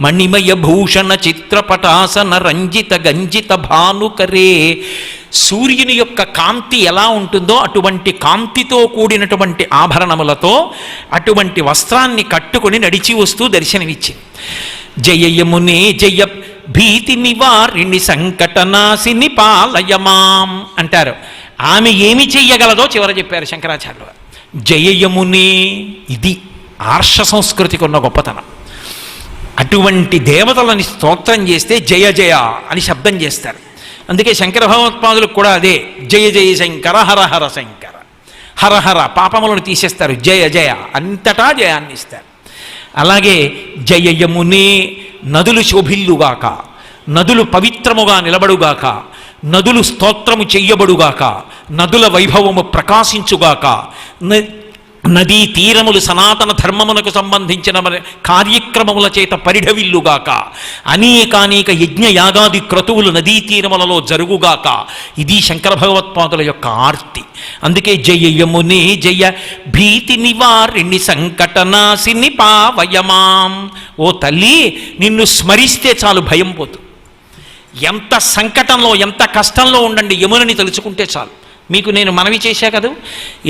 మణిమయ భూషణ చిత్రపటాసన రంజిత గంజిత భానుకరే. సూర్యుని యొక్క కాంతి ఎలా ఉంటుందో అటువంటి కాంతితో కూడినటువంటి ఆభరణములతో అటువంటి వస్త్రాన్ని కట్టుకుని నడిచి వస్తూ దర్శనమిచ్చింది. జయయమునే జయ భీతి నివారిణి సంకటనాశిని పాలయమాం అంటారు. ఆమె ఏమి చెయ్యగలదో చివర చెప్పారు శంకరాచార్యులు. జయయమునే, ఇది ఆర్ష సంస్కృతికి ఉన్న గొప్పతనం. అటువంటి దేవతలని స్తోత్రం చేస్తే జయ జయ అని శబ్దం చేస్తారు. అందుకే శంకర భగవత్పాదులకు కూడా అదే జయ జయ శంకర హర హర శంకర. హర హర పాపములను తీసేస్తారు, జయ జయ అంతటా జయాన్ని ఇస్తారు. అలాగే జయయమునే, నదులు శోభిల్లుగాక, నదులు పవిత్రముగా నిలబడుగాక, నదులు స్తోత్రము చెయ్యబడుగాక, నదుల వైభవము ప్రకాశించుగాక, నదీ తీరములు సనాతన ధర్మమునకు సంబంధించిన కార్యక్రమముల చేత పరిఢవిల్లుగాక, అనేకానేక యజ్ఞయాగాది క్రతువులు నదీ తీరములలో జరుగుగాక. ఇది శంకర భగవత్పాదుల యొక్క ఆర్తి. అందుకే జయయమునే జయ భీతి నివారిణి సంకటనాశిని పావయమాం. ఓ తల్లి, నిన్ను స్మరిస్తే చాలు భయం పోతు. ఎంత సంకటంలో ఎంత కష్టంలో ఉండండి, యమునని తలుచుకుంటే చాలు. మీకు నేను మనవి చేశా కదా,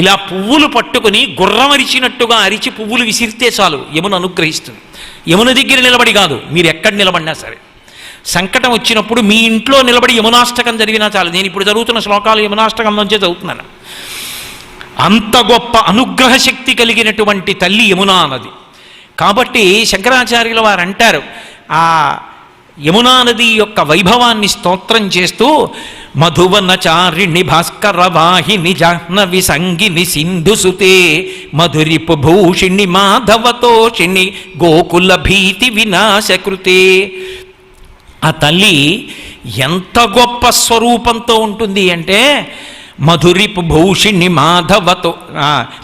ఇలా పువ్వులు పట్టుకుని గుర్రమరిచినట్టుగా అరిచి పువ్వులు విసిరితే చాలు యమున అనుగ్రహిస్తుంది. యమున దగ్గర నిలబడి కాదు, మీరు ఎక్కడ నిలబడినా సరే. సంకటం వచ్చినప్పుడు మీ ఇంట్లో నిలబడి యమునాష్టకం జరిగినా చాలు. నేను ఇప్పుడు చదువుతున్న శ్లోకాలు యమునాష్టకం నుంచే చదువుతున్నాను. అంత గొప్ప అనుగ్రహ శక్తి కలిగినటువంటి తల్లి యమునా నది. కాబట్టి శంకరాచార్యుల వారు అంటారు, ఆ యమునా నది యొక్క వైభవాన్ని స్తోత్రం చేస్తూ మధువనచారిణి భాస్కర వాహిని జాహ్నవి సంగిని సింధుసుతే మధురిపు భూషిణి మాధవతోషిణి గోకుల భీతి వినాశకృతే. ఆ తల్లి ఎంత గొప్ప స్వరూపంతో ఉంటుంది అంటే మధురిపు భూషిణి మాధవతో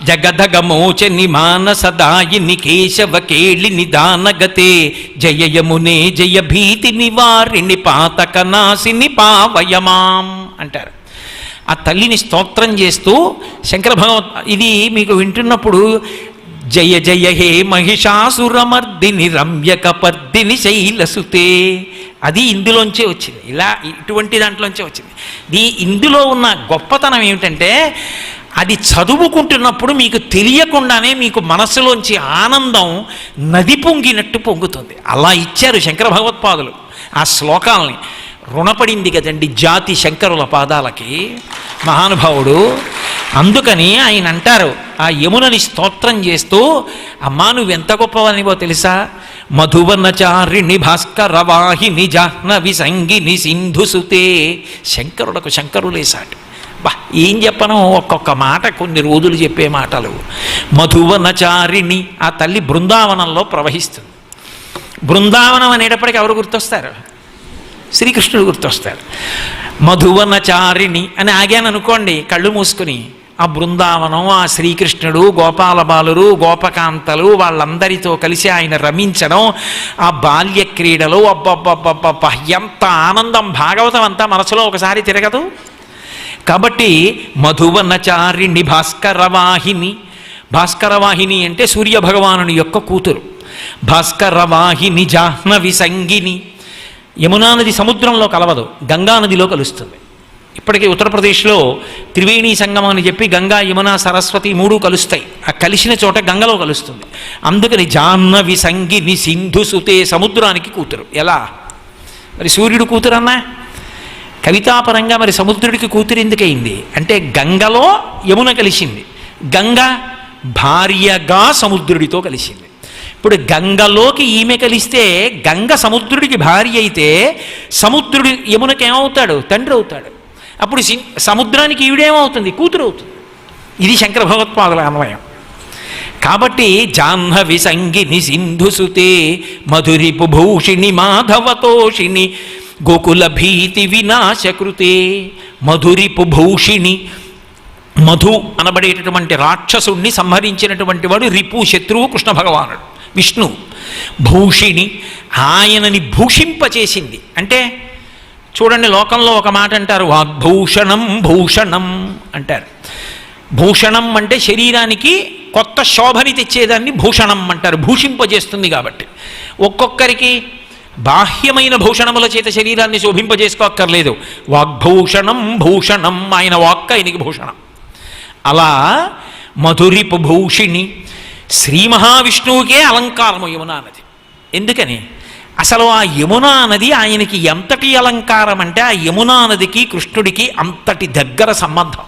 జగదగమోచని మానసదాయిని కేశవ కేళి నిదానగతే జయయమునే జయ భీతి నివారిణి పాతకనాశిని పావయమాం అంటారు. ఆ తల్లిని స్తోత్రం చేస్తూ శంకర ఇది మీకు వింటున్నప్పుడు జయ జయ హే మహిషాసురమర్దిని రమ్యకపర్దిని శైలసుతే, అది ఇందులోంచే వచ్చింది. ఇలా ఇటువంటి దాంట్లోంచే వచ్చింది. ఇందులో ఉన్న గొప్పతనం ఏమిటంటే అది చదువుకుంటున్నప్పుడు మీకు తెలియకుండానే మీకు మనస్సులోంచి ఆనందం నది పొంగినట్టు పొంగుతుంది. అలా ఇచ్చారు శంకర భగవత్పాదులు ఆ శ్లోకాలని. రుణపడింది కదండి జాతి శంకరుల పాదాలకి మహానుభావుడు. అందుకని ఆయన అంటారు, ఆ యమునని స్తోత్రం చేస్తూ, అమ్మా నువ్వెంత గొప్పవనివో తెలుసా, మధువనచారిణి భాస్కర వాహిని జాహ్నవి సంగిని సింధుసుతే. శంకరులకు శంకరులే సాటి. బా ఏం చెప్పను, ఒక్కొక్క మాట కొన్ని రోజులు చెప్పే మాటలు. మధువనచారిణి, ఆ తల్లి బృందావనంలో ప్రవహిస్తుంది. బృందావనం అనేటప్పటికీ ఎవరు గుర్తొస్తారు? శ్రీకృష్ణుడు గుర్తొస్తారు. మధువనచారిణి అని ఆగాను అనుకోండి కళ్ళు మూసుకుని, ఆ బృందావనం, ఆ శ్రీకృష్ణుడు, గోపాల బాలురు, గోపకాంతలు వాళ్ళందరితో కలిసి ఆయన రమించడం, ఆ బాల్య క్రీడలు, అబ్బబ్బబ్బబ్బ ఎంత ఆనందం! భాగవతం అంతా మనసులో ఒకసారి తిరగదు. కాబట్టి మధువనచారిణి భాస్కరవాహిని, భాస్కరవాహిని అంటే సూర్యభగవానుని యొక్క కూతురు. భాస్కరవాహిని జాహ్నవి సంగిని. యమునా నది సముద్రంలో కలవదు, గంగా నదిలో కలుస్తుంది. ఇప్పటికీ ఉత్తరప్రదేశ్లో త్రివేణి సంగమం అని చెప్పి గంగా, యమున, సరస్వతి మూడు కలుస్తాయి. ఆ కలిసిన చోట గంగలో కలుస్తుంది. అందుకని జాహ్నవి సంగిని సింధు సుతే, సముద్రానికి కూతురు. ఎలా మరి సూర్యుడు కూతురు అన్నా? కవితాపరంగా మరి సముద్రుడికి కూతురు ఎందుకయింది అంటే గంగలో యమున కలిసింది, గంగ భార్యగా సముద్రుడితో కలిసింది. ఇప్పుడు గంగలోకి ఈమె కలిస్తే గంగ సముద్రుడికి భార్య అయితే సముద్రుడు యమునకి ఏమవుతాడు? తండ్రి అవుతాడు. అప్పుడు సముద్రానికి ఈవిడేమవుతుంది? కూతురు అవుతుంది. ఇది శంకర భగవత్పాదుల అన్వయం. కాబట్టి జాహ్నవి సంగిని సింధుసుతే మధురిపు భూషిణి మాధవతోషిణి గోకుల భీతి వినాశకృతే. మధురిపు భూషిణి, మధు అనబడేటటువంటి రాక్షసుణ్ణి సంహరించినటువంటి వాడు రిపు, శత్రువు కృష్ణ భగవానుడు విష్ణు. భూషిణి, ఆయనని భూషింపచేసింది. అంటే చూడండి, లోకంలో ఒక మాట అంటారు, వాగ్భూషణం భూషణం అంటారు. భూషణం అంటే శరీరానికి కొత్త శోభని తెచ్చేదాన్ని భూషణం అంటారు, భూషింపజేస్తుంది కాబట్టి. ఒక్కొక్కరికి బాహ్యమైన భూషణముల చేత శరీరాన్ని శోభింపజేసుకోక్కర్లేదు. వాగ్భూషణం భూషణం, ఆయన వాక్ ఆయనకి భూషణం. అలా మధురిపు భూషిణి, శ్రీ మహావిష్ణువుకే అలంకారము యమునా నది. ఎందుకని? అసలు ఆ యమునా నది ఆయనకి ఎంతటి అలంకారం అంటే ఆ యమునా నదికి కృష్ణుడికి అంతటి దగ్గర సంబంధం.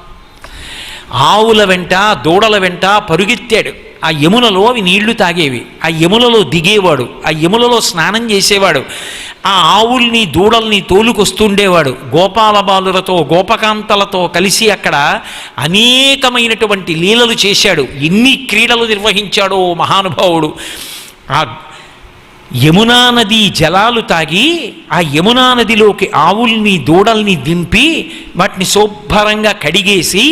ఆవుల వెంట, దూడల వెంట పరుగెత్తాడు. ఆ యమునలో అవి నీళ్లు తాగేవి, ఆ యమునలో దిగేవాడు, ఆ యమునలో స్నానం చేసేవాడు, ఆ ఆవుల్ని దూడల్ని తోలుకొస్తుండేవాడు. గోపాల బాలులతో, గోపకాంతలతో కలిసి అక్కడ అనేకమైనటువంటి లీలలు చేశాడు. ఎన్ని క్రీడలు నిర్వహించాడో మహానుభావుడు. ఆ యమునా నది జలాలు తాగి ఆ యమునా నదిలోకి ఆవుల్ని, దూడల్ని దింపి వాటిని శుభ్రంగా కడిగేసి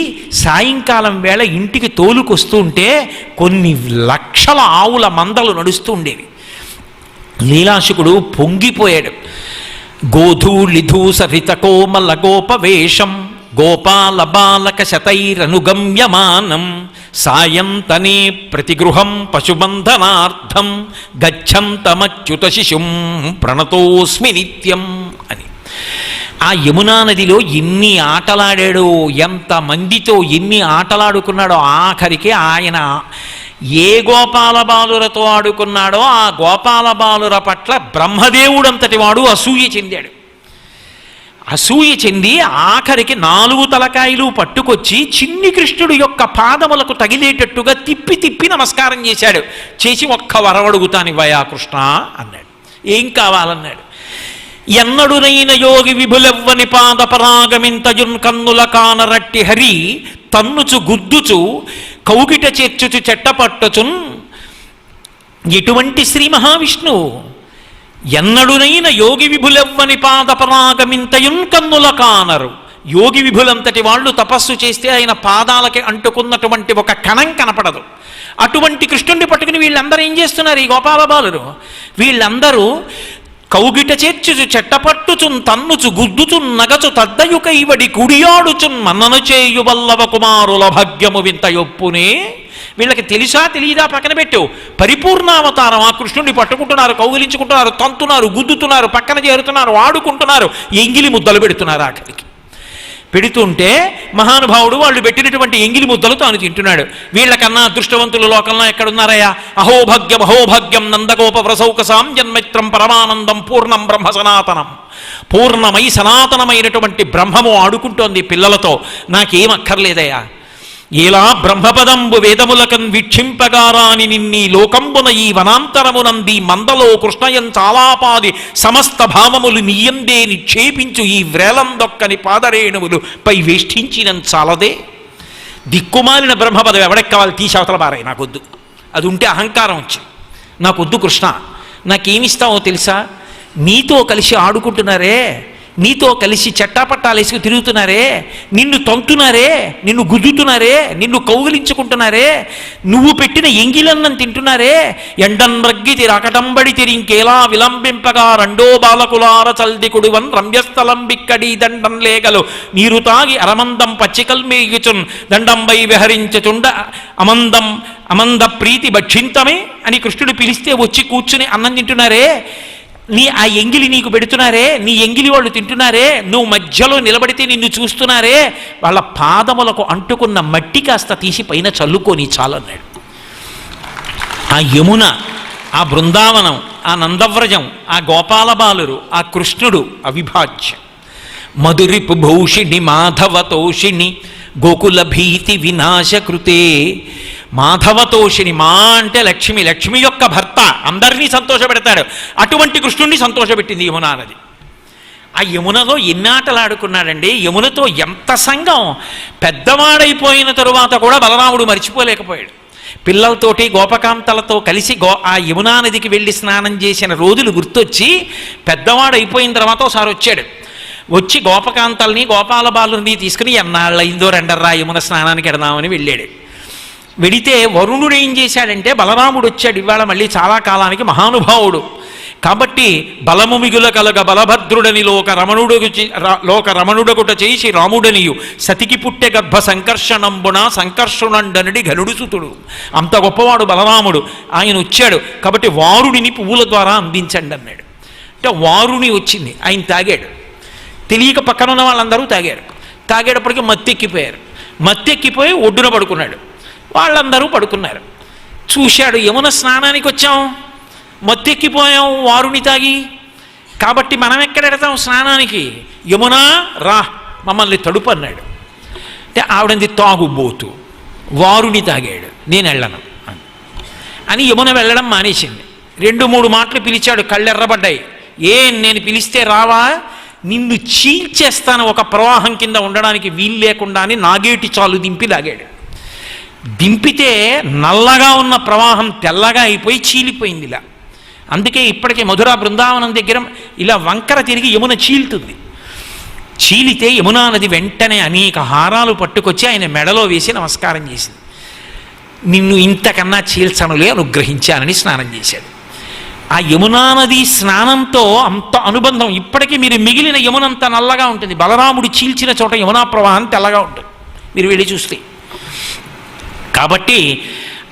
సాయంకాలం వేళ ఇంటికి తోలుకొస్తుంటే కొన్ని లక్షల ఆవుల మందలు నడుస్తూ ఉండేవి. లీలాశుకుడు పొంగిపోయాడు. గోధూళిధూసరిత కోమల గోపవేషం గోపాల బాలక శతైరనుగమ్యమానం సాయంతనే ప్రతిగృహం పశుబంధనార్థం గచ్చంతమచ్యుత శిశుం ప్రణతోస్మి నిత్యం అని. ఆ యమునా నదిలో ఎన్ని ఆటలాడాడో, ఎంతమందితో ఎన్ని ఆటలాడుకున్నాడో. ఆఖరికి ఆయన ఏ గోపాల బాలురతో ఆడుకున్నాడో ఆ గోపాల బాలుర పట్ల బ్రహ్మదేవుడంతటి వాడు అసూయ చెందాడు. అసూయ చెంది ఆఖరికి 4 తలకాయలు పట్టుకొచ్చి చిన్ని కృష్ణుడు యొక్క పాదములకు తగిలేటట్టుగా తిప్పి తిప్పి నమస్కారం చేశాడు. చేసి ఒక్క వరవడుగుతానివ్వయా కృష్ణ అన్నాడు. ఏం కావాలన్నాడు. ఎన్నడునైన యోగి విభులెవ్వని పాదపరాగమింతయున్ కన్నుల కానరట్టి హరి తన్నుచు గుద్దుచు కౌగిట చేర్చుచు చెట్టపట్టుచున్. ఎటువంటి శ్రీ మహావిష్ణువు! ఎన్నడునైన యోగి విభులెవ్వని పాదపరాగమింతయున్ కన్నుల కానరు. యోగి విభులంతటి వాళ్ళు తపస్సు చేస్తే ఆయన పాదాలకి అంటుకున్నటువంటి ఒక కణం కనపడదు. అటువంటి కృష్ణుడిని పట్టుకుని వీళ్ళందరూ ఏం చేస్తున్నారు? ఈ గోపాల బాలురు వీళ్ళందరూ కౌగిట చేర్చుచు చెట్టపట్టుచున్ తన్నుచు గుద్దుచున్ నగచు తద్దయుకైవడి కుడియాడుచున్ మన్నను చేయు వల్లవ కుమారుల భాగ్యము వింత యొప్పునే. వీళ్ళకి తెలుసా తెలియదా పక్కన పెట్టు, పరిపూర్ణావతారం. ఆ కృష్ణుడిని పట్టుకుంటున్నారు, కౌగిలించుకుంటున్నారు, తంతున్నారు, గుద్దుతున్నారు, పక్కన చేరుతున్నారు, ఆడుకుంటున్నారు, ఎంగిలి ముద్దలు పెడుతున్నారు. ఆఖరికి పెడుతుంటే మహానుభావుడు వాళ్ళు పెట్టినటువంటి ఎంగిలి ముద్దలు తాను తింటున్నాడు. వీళ్ళకన్నా అదృష్టవంతులు లోకంలో ఎక్కడున్నారయ్యా? అహోభాగ్యం అహోభాగ్యం నందగోప వ్రసౌకసాం జన్మైత్రం పరమానందం పూర్ణం బ్రహ్మ సనాతనం. పూర్ణమై సనాతనమైనటువంటి బ్రహ్మము ఆడుకుంటోంది పిల్లలతో. నాకేం అక్కర్లేదయ్యా. ఇలా బ్రహ్మపదంబు వేదములకన్ వీక్షింపగారాని నిన్ని లోకంబున ఈ వనాంతరమునంది మందలో కృష్ణయం చాలాపాది సమస్త భావములు నీయందే నిక్షేపించు ఈ వ్రేలందొక్కని పాదరేణువులు పై వేష్టించిన చాలదే. దిక్కుమాలిన బ్రహ్మపదం ఎవడెక్ కావాలి? తీసవతల బారాయి. నాకొద్దు. అది ఉంటే అహంకారం వచ్చింది. నాకొద్దు కృష్ణ. నాకేమిస్తావో తెలుసా? నీతో కలిసి ఆడుకుంటున్నారే నీతో కలిసి చట్టాపట్టాలేసుకు తిరుగుతున్నారే, నిన్ను తంటున్నారే, నిన్ను గుద్దుతున్నారే, నిన్ను కౌగిలించుకుంటున్నారే, నువ్వు పెట్టిన ఎంగిలన్నం తింటున్నారే, ఎండన్ రగ్గితి రకటంబడి తిరింకేలా విలంబింపగా రెండో బాలకులార చల్దికుడువన్ రమ్యస్థలం బిక్కడి దండం లేగలు నీరు తాగి అరమందం పచ్చికల్ మేయుచున్ దండంబై విహరించుచుండ అమంద ప్రీతి భక్షింతమే అని కృష్ణుడు పిలిస్తే వచ్చి కూర్చుని అన్నం తింటున్నారే, ఆ ఎంగిలి నీకు పెడుతున్నారే, నీ ఎంగిలి వాళ్ళు తింటున్నారే, నువ్వు మధ్యలో నిలబడితే నిన్ను చూస్తున్నారే, వాళ్ళ పాదములకు అంటుకున్న మట్టి కాస్త తీసి పైన చల్లుకొని చాలన్నాడు. ఆ యమున, ఆ బృందావనం, ఆ నందవ్రజం, ఆ గోపాలబాలురు, ఆ కృష్ణుడు అవిభాజ్యం. మధురిపు భూషిణి మాధవతోషిణి గోకుల భీతి వినాశకృతే. మాధవతోషిణి, మా అంటే లక్ష్మి, లక్ష్మి యొక్క భర్త, అందరినీ సంతోషపెడతాడు. అటువంటి కృష్ణుణ్ణి సంతోషపెట్టింది యమునా నది. ఆ యమునలో ఎన్నాటలాడుకున్నాడండి, యమునతో ఎంత సంఘం. పెద్దవాడైపోయిన తరువాత కూడా బలరాముడు మర్చిపోలేకపోయాడు. పిల్లలతోటి గోపకాంతలతో కలిసి ఆ యమునా నదికి వెళ్ళి స్నానం చేసిన రోజులు గుర్తొచ్చి పెద్దవాడైపోయిన తర్వాత ఒకసారి వచ్చాడు. వచ్చి గోపకాంతల్ని గోపాల బాలుని తీసుకుని ఎన్నాళ్ళయిందో రెండర్రా యమున స్నానానికి ఎడదామని వెళ్ళాడు. వెడితే వరుణుడు ఏం చేశాడంటే, బలరాముడు వచ్చాడు ఇవాళ మళ్ళీ చాలా కాలానికి, మహానుభావుడు కాబట్టి బలము మిగుల కలగ బలభద్రుడని లోక రమణుడగుట చేసి రాముడనియు సతికి పుట్టె గర్భ సంకర్షణంబున సంకర్షణుండనడి గరుడు సుతుడు. అంత గొప్పవాడు బలరాముడు. ఆయన వచ్చాడు కాబట్టి వారుడిని పువ్వుల ద్వారా అందించండి అన్నాడు. అంటే వారుని వచ్చింది, ఆయన తాగాడు. తెలియక పక్కన ఉన్న వాళ్ళందరూ తాగారు. తాగేటప్పటికి మత్తెక్కిపోయారు. మత్తెక్కిపోయి ఒడ్డున పడుకున్నాడు. వాళ్ళందరూ పడుకున్నారు. చూశాడు, యమున స్నానానికి వచ్చాం, మత్తెక్కిపోయాం వారుని తాగి, కాబట్టి మనం ఎక్కడెడతాం స్నానానికి, యమునా రా మమ్మల్ని తడుపు అన్నాడు. అంటే ఆవిడంది తాగుబోతు, వారుని తాగాడు, నేను వెళ్ళను అని యమున వెళ్ళడం మానేసింది. 2-3 మాటలు పిలిచాడు, కళ్ళెర్రబడ్డాయి. నేను పిలిస్తే రావా, నిన్ను చీల్చేస్తాను, ఒక ప్రవాహం కింద ఉండడానికి వీలు లేకుండా అని నాగేటి చాలు దింపి లాగాడు. దింపితే నల్లగా ఉన్న ప్రవాహం తెల్లగా అయిపోయి చీలిపోయింది ఇలా. అందుకే ఇప్పటికే మధురా బృందావనం దగ్గర ఇలా వంకర తిరిగి యమున చీలుతుంది. చీలితే యమునా నది వెంటనే అనేక హారాలు పట్టుకొచ్చి ఆయన మెడలో వేసి నమస్కారం చేసింది. నిన్ను ఇంతకన్నా చీల్చనులే అనుగ్రహించానని స్నానం చేశాడు. ఆ యమునా నది స్నానంతో అంత అనుబంధం. ఇప్పటికీ మీరు మిగిలిన యమునంత నల్లగా ఉంటుంది, బలరాముడు చీల్చిన చోట యమునా ప్రవాహం తెల్లగా ఉంటుంది మీరు వెళ్ళి చూస్తే. కాబట్టి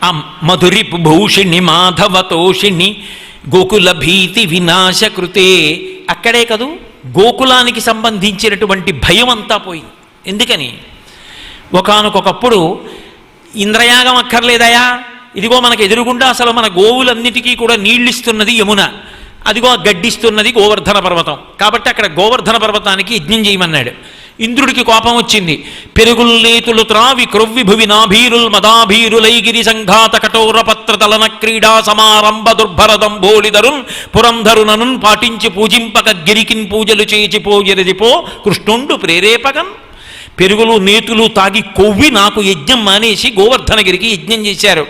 ఆ మధురిపు భూషిణి మాధవతోషిణి గోకుల భీతి వినాశకృతే, అక్కడే కదూ గోకులానికి సంబంధించినటువంటి భయం అంతా పోయింది. ఎందుకని, ఒకానొకప్పుడు ఇంద్రయాగం అక్కర్లేదయా, ఇదిగో మనకు ఎదురుగుండా అసలు మన గోవులన్నిటికీ కూడా నీళ్ళిస్తున్నది యమున, అదిగో గడ్డిస్తున్నది గోవర్ధన పర్వతం, కాబట్టి అక్కడ గోవర్ధన పర్వతానికి యజ్ఞం చేయమన్నాడు. ఇంద్రుడికి కోపం వచ్చింది. పెరుగుల్నేతులు త్రావి క్రొవ్వి భువి నాభీరుల్ మదాభీరులైగిరి సంఘాత కఠోర పత్రతలన క్రీడా సమారంభ దుర్భరదంబోళిదరున్ పురంధరుననున్ పాటించి పూజింపక గిరికిన్ పూజలు చేచిపోజెరదిపో కృష్ణుండు ప్రేరేపకన్. పెరుగులు నేతులు తాగి కొవ్వి నాకు యజ్ఞం మానేసి గోవర్ధనగిరికి యజ్ఞం చేశారు,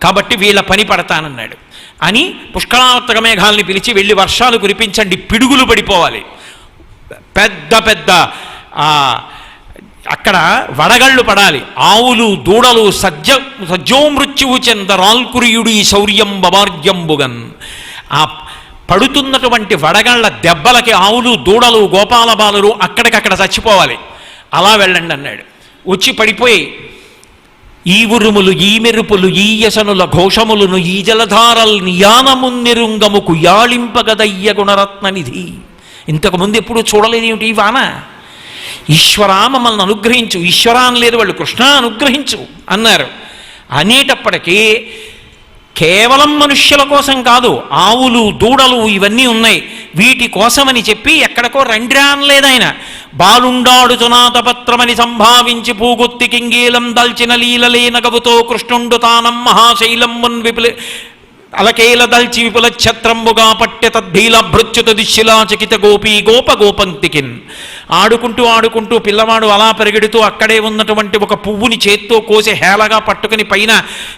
కాబట్టి వీళ్ళ పని పడతానన్నాడు అని పుష్కళావర్తక మేఘాలని పిలిచి వెళ్ళి వర్షాలు కురిపించండి, పిడుగులు పడిపోవాలి, పెద్ద పెద్ద అక్కడ వడగళ్ళు పడాలి, ఆవులు దూడలు సజ్జోమృత్యువు చెందరాల్కురియుడు ఈ శౌర్యం బవార్యంబుగన్. ఆ పడుతున్నటువంటి వడగళ్ళ దెబ్బలకి ఆవులు దూడలు గోపాలబాలురు అక్కడికక్కడ చచ్చిపోవాలి, అలా వెళ్ళండి అన్నాడు. వచ్చి పడిపోయి ఈ ఉరుములు ఈ మెరుపులు ఈ యసనుల ఘోషములను ఈ జలధారల్ నియానమున్నిరుంగముకు యాళింపగదయ్య గుణరత్ననిధి. ఇంతకుముందు ఎప్పుడు చూడలేదేమిటి ఈ వాన. ఈశ్వరా మమ్మల్ని అనుగ్రహించు, ఈశ్వరా అని లేదు వాళ్ళు, కృష్ణ అనుగ్రహించు అన్నారు. అనేటప్పటికీ కేవలం మనుష్యుల కోసం కాదు, ఆవులు దూడలు ఇవన్నీ ఉన్నాయి, వీటి కోసమని చెప్పి ఎక్కడికో రండిరా అనలేదు ఆయన. బాలుండాడుచునాతపత్రమని సంభావించి పూగుత్తి కింగీలం దల్చిన లీలలే నగవుతో కృష్ణుండు తానం మహాశైలం మున్ అలకేల దల్చి విపుల ఛత్రంబుగా పట్టె తద్భీల భృత్యుత దిశిలా చకిత గోపీ గోపంతికిన్. ఆడుకుంటూ ఆడుకుంటూ పిల్లవాడు అలా పరిగెడుతూ అక్కడే ఉన్నటువంటి ఒక పువ్వుని చేత్తో కోసి హేళగా పట్టుకుని పైన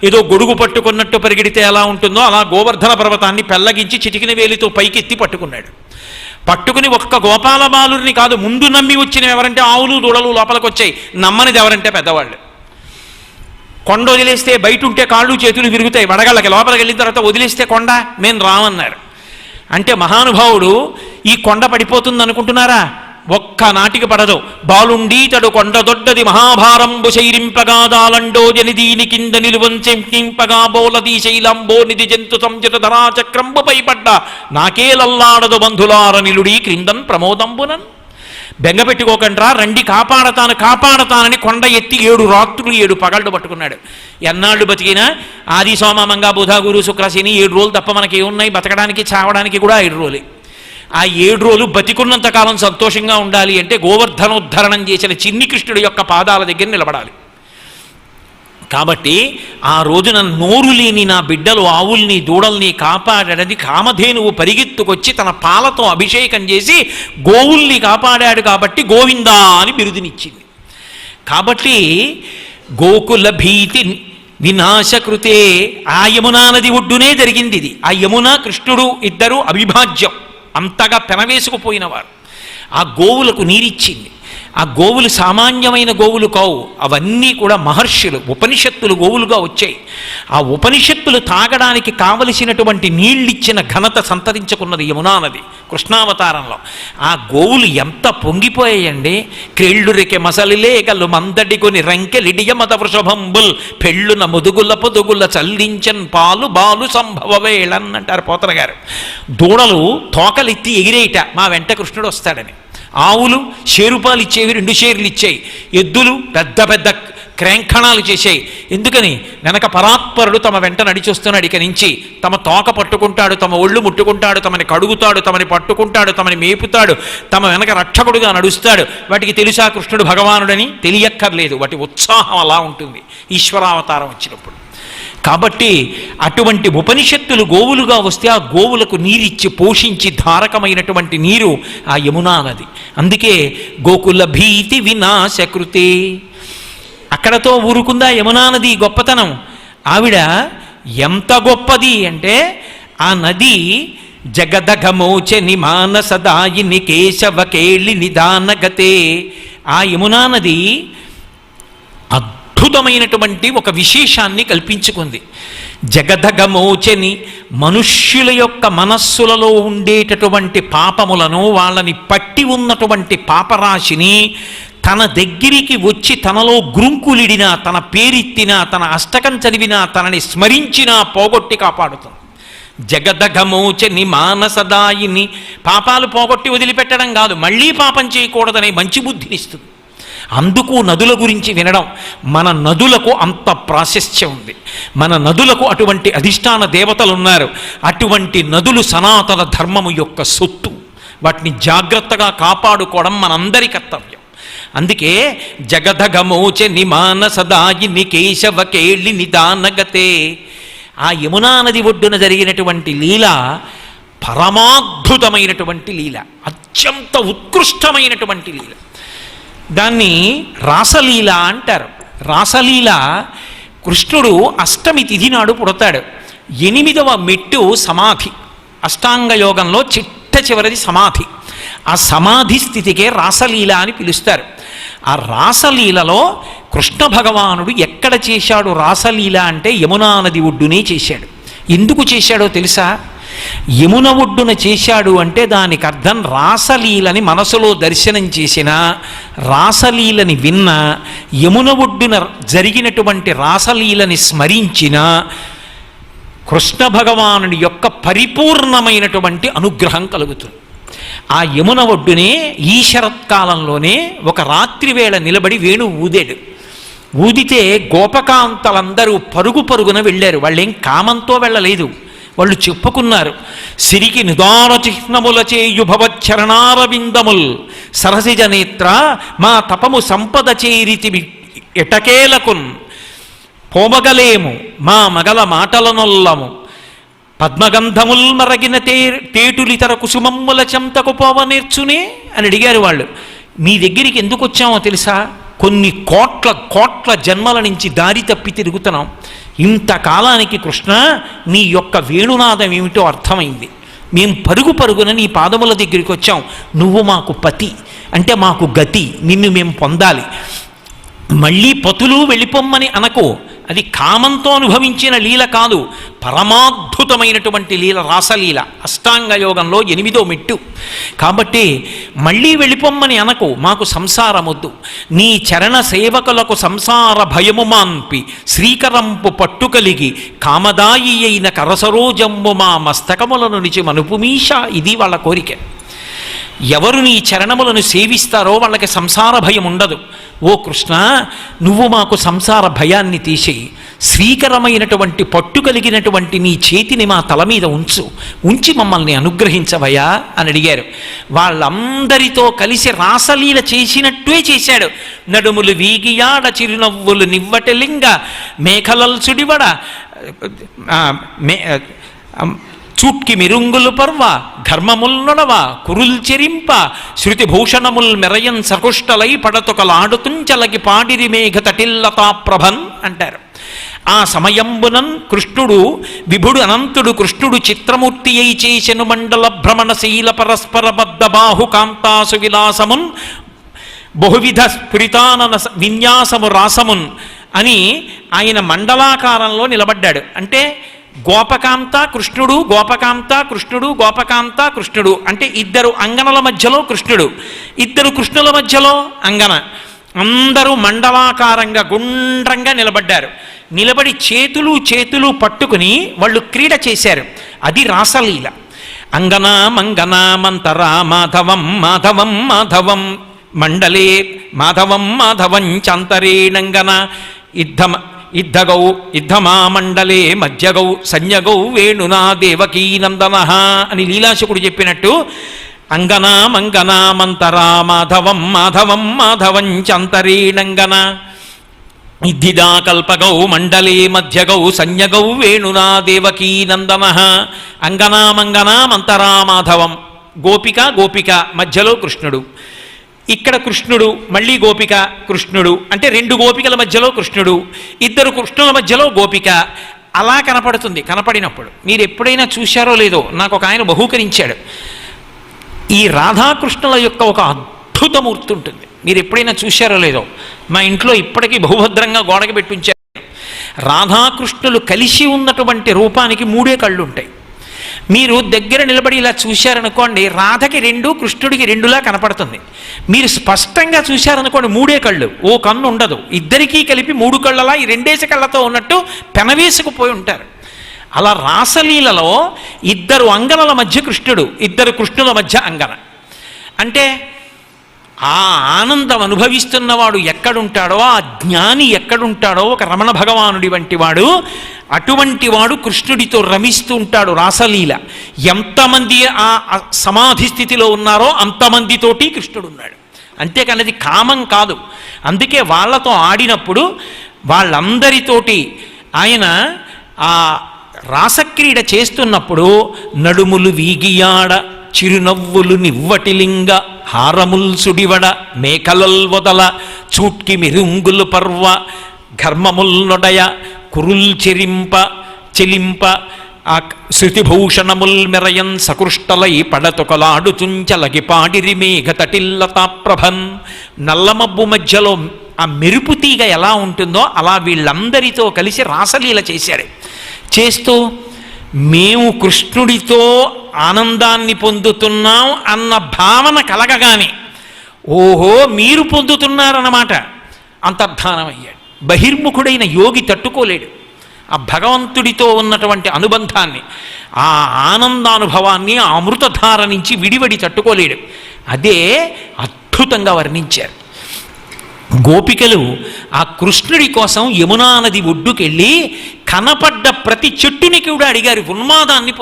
ఏదో గొడుగు పట్టుకున్నట్టు పరిగెడితే ఎలా ఉంటుందో అలా గోవర్ధన పర్వతాన్ని పెల్లగించి చిటికిన వేలితో పైకెత్తి పట్టుకున్నాడు. పట్టుకుని ఒక్క గోపాల బాలుని కాదు, ముందు నమ్మి వచ్చిన ఎవరంటే ఆవులు దూడలు లోపలికి వచ్చాయి, నమ్మనిది ఎవరంటే పెద్దవాళ్ళు. కొండ వదిలేస్తే బయట ఉంటే కాళ్ళు చేతులు విరుగుతాయి, వడగళ్ళకి లోపలికి వెళ్ళిన తర్వాత వదిలేస్తే కొండ మేము రామన్నారు. అంటే మహానుభావుడు ఈ కొండ పడిపోతుంది అనుకుంటున్నారా? ఒక్క నాటికి పడదు. బాలుండీతడు కొండ దొడ్డది మహాభారంబు శైరింపగాదాలండో జనిదీని కింద నిలువంచెంపగా బోలదీ శైలంబో నిధి జంతు సంజత ధరాచక్రంబు పైపడ్డ నాకేలల్లాడదు బంధులార నిలుడీ క్రిందన్ ప్రమోదంబునన్. బెంగ పెట్టుకోకండ్రా, రండి కాపాడతానని కొండ ఎత్తి 7 రాత్రులు 7 పగళ్ళు పట్టుకున్నాడు. ఎన్నాళ్ళు బతికినా ఆది సోమ మంగ బుధ గురు శుక్రశని 7 రోజులు తప్ప మనకి ఏమున్నాయి? బతకడానికి చావడానికి కూడా 5 రోజులే. ఆ 7 రోజులు బతికున్నంతకాలం సంతోషంగా ఉండాలి అంటే గోవర్ధనోద్ధరణం చేసిన చిన్ని కృష్ణుడి యొక్క పాదాల దగ్గర నిలబడాలి. కాబట్టి ఆ రోజున నోరు లేని నా బిడ్డలు ఆవుల్ని దూడల్ని కాపాడని కామధేనువు పరిగెత్తుకొచ్చి తన పాలతో అభిషేకం చేసి గోవుల్ని కాపాడాడు కాబట్టి గోవిందా అని బిరుదునిచ్చింది. కాబట్టి గోకుల భీతి వినాశకృతే ఆ యమునా నది ఒడ్డునే జరిగింది ఇది. ఆ యమున కృష్ణుడు ఇద్దరు అవిభాజ్యం, అంతగా పెనవేసుకుపోయినవారు. ఆ గోవులకు నీరిచ్చింది. ఆ గోవులు సామాన్యమైన గోవులు కావు, అవన్నీ కూడా మహర్షులు ఉపనిషత్తులు గోవులుగా వచ్చాయి. ఆ ఉపనిషత్తులు తాగడానికి కావలసినటువంటి నీళ్ళిచ్చిన ఘనత సంతరించుకున్నది యమునా నది కృష్ణావతారంలో. ఆ గోవులు ఎంత పొంగిపోయాయండి. క్రెళ్ళురికె మసలిలే కళ్ళు మందడి కొని రంకెలిడియ మత వృషభంబుల్ పెళ్ళున ముదుగుల పొదుగుల చల్లించన్ పాలు బాలు సంభవవేళన్ అంటారు పోతన గారు. దూడలు తోకలెత్తి ఎగిరేయట మా వెంట కృష్ణుడు వస్తాడని. ఆవులు షేరుపాలు ఇచ్చేవి 2 షేర్లు ఇచ్చాయి. ఎద్దులు పెద్ద పెద్ద క్రేంఖణాలు చేశాయి. ఎందుకని? వెనక పరాత్పరుడు తమ వెంట నడిచొస్తున్నాడు. ఇక నుంచి తమ తోక పట్టుకుంటాడు, తమ ఒళ్ళు ముట్టుకుంటాడు, తమని కడుగుతాడు, తమని పట్టుకుంటాడు, తమని మేపుతాడు, తమ వెనక రక్షకుడుగా నడుస్తాడు. వాటికి తెలుసా కృష్ణుడు భగవానుడని? తెలియక్కర్లేదు. వాటి ఉత్సాహం అలా ఉంటుంది ఈశ్వరావతారం వచ్చినప్పుడు. కాబట్టి అటువంటి ఉపనిషత్తులు గోవులుగా వస్తే ఆ గోవులకు నీరిచ్చి పోషించి ధారకమైనటువంటి నీరు ఆ యమునా నది. అందుకే గోకుల భీతి వినాశకృతే. అక్కడతో ఊరుకుందా యమునా నది గొప్పతనం? ఆవిడ ఎంత గొప్పది అంటే ఆ నది జగదఘమోచని మానసదాయిని కేశవ కేళి నిదానగతే. ఆ యమునా నది అద్భుతమైనటువంటి ఒక విశేషాన్ని కల్పించుకుంది. జగదగమోచని మనుష్యుల యొక్క మనస్సులలో ఉండేటటువంటి పాపములను, వాళ్ళని పట్టి ఉన్నటువంటి పాపరాశిని తన దగ్గరికి వచ్చి తనలో గ్రుంకులిడినా, తన పేరెత్తినా, తన అష్టకం చదివినా, తనని స్మరించినా పోగొట్టి కాపాడుతుంది. జగదగమోచని మానసదాయిని. పాపాలు పోగొట్టి వదిలిపెట్టడం కాదు, మళ్ళీ పాపం చేయకూడదనే మంచి బుద్ధినిస్తుంది. అందుకు నదుల గురించి వినడం. మన నదులకు అంత ప్రాశస్త్యం ఉంది. మన నదులకు అటువంటి అధిష్టాన దేవతలు ఉన్నారు. అటువంటి నదులు సనాతన ధర్మము యొక్క సొత్తు. వాటిని జాగ్రత్తగా కాపాడుకోవడం మనందరి కర్తవ్యం. అందుకే జగదగమోచని మానసదాయిని కేశవ కేళి నిదానగతే. ఆ యమునా నది ఒడ్డున జరిగినటువంటి లీల పరమాద్భుతమైనటువంటి లీల, అత్యంత ఉత్కృష్టమైనటువంటి లీల. దాన్ని రాసలీల అంటారు. రాసలీల కృష్ణుడు అష్టమి తిథి నాడు పుడతాడు. 8వ మెట్టు సమాధి. అష్టాంగ యోగంలో చిట్ట చివరిది సమాధి. ఆ సమాధి స్థితికే రాసలీల అని పిలుస్తారు. ఆ రాసలీలలో కృష్ణ భగవానుడు ఎక్కడ చేశాడు రాసలీల అంటే యమునా నది ఒడ్డునే చేశాడు. ఎందుకు చేశాడో తెలుసా? యమున ఒడ్డున చేశాడు అంటే దానికి అర్థం రాసలీలని మనసులో దర్శనం చేసిన, రాసలీలని విన్న, యమున ఒడ్డున జరిగినటువంటి రాసలీలని స్మరించిన కృష్ణ భగవానుడి యొక్క పరిపూర్ణమైనటువంటి అనుగ్రహం కలుగుతుంది. ఆ యమున ఒడ్డునే ఈ శరత్కాలంలోనే ఒక రాత్రి వేళ నిలబడి వేణువు ఊదాడు. ఊదితే గోపకాంతలందరూ పరుగు పరుగున వెళ్ళారు. వాళ్ళేం కామంతో వెళ్ళలేదు. వాళ్ళు చెప్పుకున్నారు, సిరికి నిదాన చిహ్నముల చేయు భవచ్చరణారవిందముల్ సరసిజ నేత్ర మా తపము సంపద చేరితి ఎటకేలకున్ పోమగలేము మా మగల మాటలనొల్లము పద్మగంధముల్ మరగిన తేటులితర కుసుమమ్ముల చెంతకు పోవ నేర్చునే అని అడిగారు వాళ్ళు. మీ దగ్గరికి ఎందుకు వచ్చామో తెలుసా? కొన్ని కోట్ల జన్మల నుంచి దారి తప్పి తిరుగుతున్నాం. ఇంతకాలానికి కృష్ణ నీ యొక్క వేణునాదం ఏమిటో అర్థమైంది. మేము పరుగు పరుగున నీ పాదముల దగ్గరికి వచ్చాం, నువ్వు మాకు పతి అంటే మాకు గతి, నిన్ను మేము పొందాలి. మళ్ళీ పతులు వెళ్ళిపోమ్మని అనకో, అది కామంతో అనుభవించిన లీల కాదు, పరమాద్భుతమైనటువంటి లీల, రాసలీల, అష్టాంగ యోగంలో 8వ మెట్టు. కాబట్టి మళ్ళీ వెళ్ళిపోమ్మని అనకు, మాకు సంసారమొద్దు, నీ చరణ సేవకులకు సంసార భయము మాన్పి శ్రీకరంపు పట్టు కలిగి కామదాయి అయిన కరసరోజమ్ము మా మస్తకములను నిచి మనుపుమీష. ఇది వాళ్ళ కోరిక. ఎవరు నీ చరణములను సేవిస్తారో వాళ్ళకి సంసార భయం ఉండదు. ఓ కృష్ణ, నువ్వు మాకు సంసార భయాన్ని తీసేయి, శ్రీకరమైనటువంటి పట్టు కలిగినటువంటి నీ చేతిని మా తల మీద ఉంచి మమ్మల్ని అనుగ్రహించవయా అని అడిగారు. వాళ్ళందరితో కలిసి రాసలీల చేసినట్టే చేశాడు. నడుములు వీగియాడ చిరునవ్వులు నివ్వటలింగ మేఖలల్ సుడివడ చూట్కి మిరుంగులు పర్వ ఘర్మముల్ నొడవ కురుల్ చెరింప శృతిభూషణముల్ మెరయన్ సకుష్టలై పడతొకలాడుతుంచలకి పాడిరి మేఘ తటిల్లతా ప్రభన్ అంటారు. ఆ సమయంబునన్ కృష్ణుడు విభుడు అనంతుడు కృష్ణుడు చిత్రమూర్తి అయి చేసెను మండల భ్రమణశీల పరస్పర బద్ధ బాహు కాంతాసు విలాసమున్ బహువిధ స్ఫురితానన విన్యాసము రాసమున్ అని ఆయన మండలాకారంలో నిలబడ్డాడు. అంటే గోపకాంత కృష్ణుడు, గోపకాంత కృష్ణుడు, గోపకాంత కృష్ణుడు, అంటే ఇద్దరు అంగనల మధ్యలో కృష్ణుడు, ఇద్దరు కృష్ణుల మధ్యలో అంగన, అందరూ మండలాకారంగా గుండ్రంగా నిలబడ్డారు. నిలబడి చేతులు పట్టుకుని వాళ్ళు క్రీడ చేశారు. అది రాసలీల. అంగనా మంగనా మంతరా మాధవం మాధవం మాధవం మండలే మాధవం మాధవం చాంతరేణంగన ఇద్ధగౌ ఇద్ధమా మండలే మధ్యగౌ సంజ్ఞగౌ వేణునా దేవకీనందన అని లీలాశకుడు చెప్పినట్టు అంగనా మంగనా మంతరా మాధవం మాధవం మాధవం చాంతరేణంగన ఇద్ధిదా కల్పగౌ మండలే మధ్యగౌ సంజ్ఞగౌ వేణునా దేవకీనందన. అంగనా మంగనా మంతరా మాధవం, గోపిక గోపిక మధ్యలో కృష్ణుడు. ఇక్కడ కృష్ణుడు మళ్ళీ గోపిక కృష్ణుడు, అంటే 2 గోపికల మధ్యలో కృష్ణుడు, 2 కృష్ణుల మధ్యలో గోపిక. అలా కనపడుతుంది. కనపడినప్పుడు మీరు ఎప్పుడైనా చూశారో లేదో, నాకు ఒక ఆయన బహూకరించాడు. ఈ రాధాకృష్ణుల యొక్క ఒక అద్భుతమూర్తి ఉంటుంది. మీరు ఎప్పుడైనా చూశారో లేదో, మా ఇంట్లో ఇప్పటికీ బహుభద్రంగా గోడకి పెట్టుంచారు. రాధాకృష్ణులు కలిసి ఉన్నటువంటి రూపానికి 3 కళ్ళు ఉంటాయి. మీరు దగ్గర నిలబడి ఇలా చూశారనుకోండి, రాధకి 2, కృష్ణుడికి 2లా కనపడుతుంది. మీరు స్పష్టంగా చూశారనుకోండి 3 కళ్ళు, ఓ కన్ను ఉండదు. ఇద్దరికీ కలిపి 3 కళ్ళలా ఈ 2 కళ్ళతో ఉన్నట్టు పెనవేసుకుపోయి ఉంటారు. అలా రాసలీలలో 2 అంగనల మధ్య కృష్ణుడు, 2 కృష్ణుల మధ్య అంగన. అంటే ఆ ఆనందం అనుభవిస్తున్నవాడు ఎక్కడుంటాడో, ఆ జ్ఞాని ఎక్కడుంటాడో, ఒక రమణ భగవానుడి వంటి వాడు, అటువంటి వాడు కృష్ణుడితో రమిస్తూ ఉంటాడు. రాసలీల ఎంతమంది ఆ సమాధి స్థితిలో ఉన్నారో అంతమందితోటి కృష్ణుడు ఉన్నాడు. అంతేకాని అది కామం కాదు. అందుకే వాళ్ళతో ఆడినప్పుడు వాళ్ళందరితోటి ఆయన ఆ రాసక్రీడ చేస్తున్నప్పుడు నడుములు వీగియాడ చిరునవ్వులు నివ్వటిలింగ హారముల్ సుడివడ మేకలల్ వదల చూట్కి మిరుంగులు పర్వ ఘర్మముల్ నొడయ కురుల్ చెలింప ఆ శృతిభూషణముల్ మెరయన్ సకృష్టలై పడతొకలాడుచుంచలగి పాడిరి మేఘ తటిల్లతా ప్రభన్. నల్లమబ్బు మధ్యలో ఆ మెరుపు తీగ ఎలా ఉంటుందో అలా వీళ్ళందరితో కలిసి రాసలీల చేశాడు. చేస్తూ మేము కృష్ణుడితో ఆనందాన్ని పొందుతున్నాం అన్న భావన కలగగానే, ఓహో మీరు పొందుతున్నారన్నమాట, అంతర్ధానమయ్యాడు. బహిర్ముఖుడైన యోగి తట్టుకోలేడు ఆ భగవంతుడితో ఉన్నటువంటి అనుబంధాన్ని, ఆ ఆనందానుభవాన్ని, ఆ అమృతధార నుంచి విడివడి తట్టుకోలేడు. అదే అద్భుతంగా వర్ణించారు. గోపికలు ఆ కృష్ణుడి కోసం యమునా నది ఒడ్డుకెళ్ళి కనపడ్డ ప్రతి చెట్టుని కూడా అడిగారు. ఉన్మాదాన్ని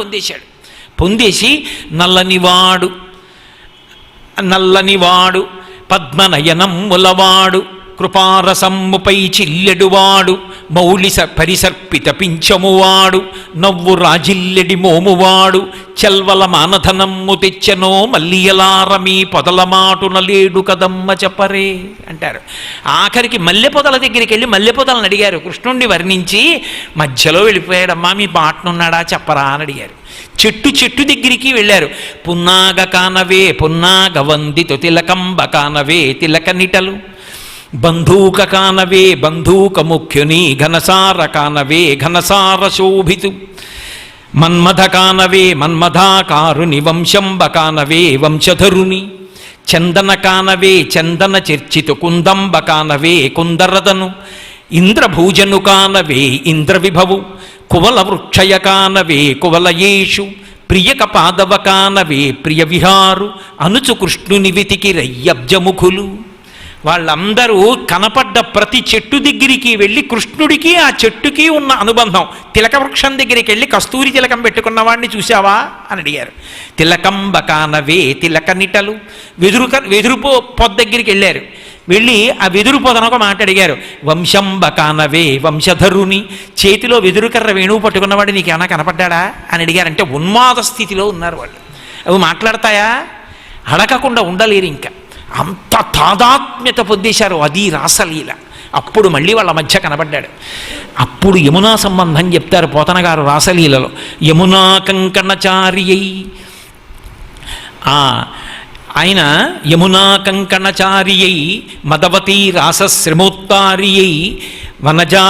పొందేసి నల్లనివాడు పద్మనయనమ్ములవాడు కృపారసమ్ముపై చిల్లెడువాడు పరిసర్పిత పింఛమువాడు నవ్వు రాజిల్లెడి మోమువాడు చెల్వల మానధనమ్ము తెచ్చనో మల్లియలారమీ పొదల మాటున లేడు కదమ్మ చెప్పరే అంటారు. ఆఖరికి మల్లె పొదల దగ్గరికి వెళ్ళి మల్లె పొదలను అడిగారు, కృష్ణుణ్ణి వర్ణించి మధ్యలో వెళ్ళిపోయాడమ్మా మీ పాటనున్నాడా చెప్పరా అని అడిగారు. చెట్టు దగ్గరికి వెళ్ళారు. పున్నాగ కానవే పున్నాగ వందితు తిలకంబ కానవే తిలక నిటలు బంధూక కానవే బంధూక ముఖ్యుని ఘనసార కానవే ఘనసార శోభితు మన్మథ కానవే మన్మథాకారుని వంశంబ కానవే వంశధరుని చందన కానవే చందన చర్చితు కుందంబ కానవే కుందరదను ఇంద్రభూజను కానవే ఇంద్రవిభవు కువల వృక్షయ కానవే కువలయేషు ప్రియక పాదవ కానవే ప్రియ విహారు అనుచు కృష్ణుని వెతికి రయ్యబ్జముఖులు. వాళ్ళందరూ కనపడ్డ ప్రతి చెట్టు దగ్గరికి వెళ్ళి కృష్ణుడికి ఆ చెట్టుకి ఉన్న అనుబంధం, తిలక వృక్షం దగ్గరికి వెళ్ళి కస్తూరి తిలకం పెట్టుకున్న వాడిని చూసావా అని అడిగారు. తిలకంబ కానవే తిలక నిటలు వెదురు పొద దగ్గరికి వెళ్ళారు. వెళ్ళి ఆ వెదురు పొదను ఒక మాట అడిగారు. వంశంబ కానవే వంశధరుని చేతిలో వెదురుకర్ర వేణువు పట్టుకున్నవాడు నీకేమైనా కనపడ్డా అని అడిగారంటే ఉన్మాద స్థితిలో ఉన్నారు వాళ్ళు. అవి మాట్లాడతాయా? అడగకుండా ఉండలేరు. ఇంకా అంత తాదాత్మ్యత పొందేశారు. అది రాసలీల. అప్పుడు మళ్ళీ వాళ్ళ మధ్య కనబడ్డాడు. అప్పుడు యమునా సంబంధం చెప్తారు పోతన గారు రాసలీలలో. యమునా కంకణచారియై ఆయన యమునా కంకణచారియై మదవతీ రాసశ్రమోత్తారియై వనజా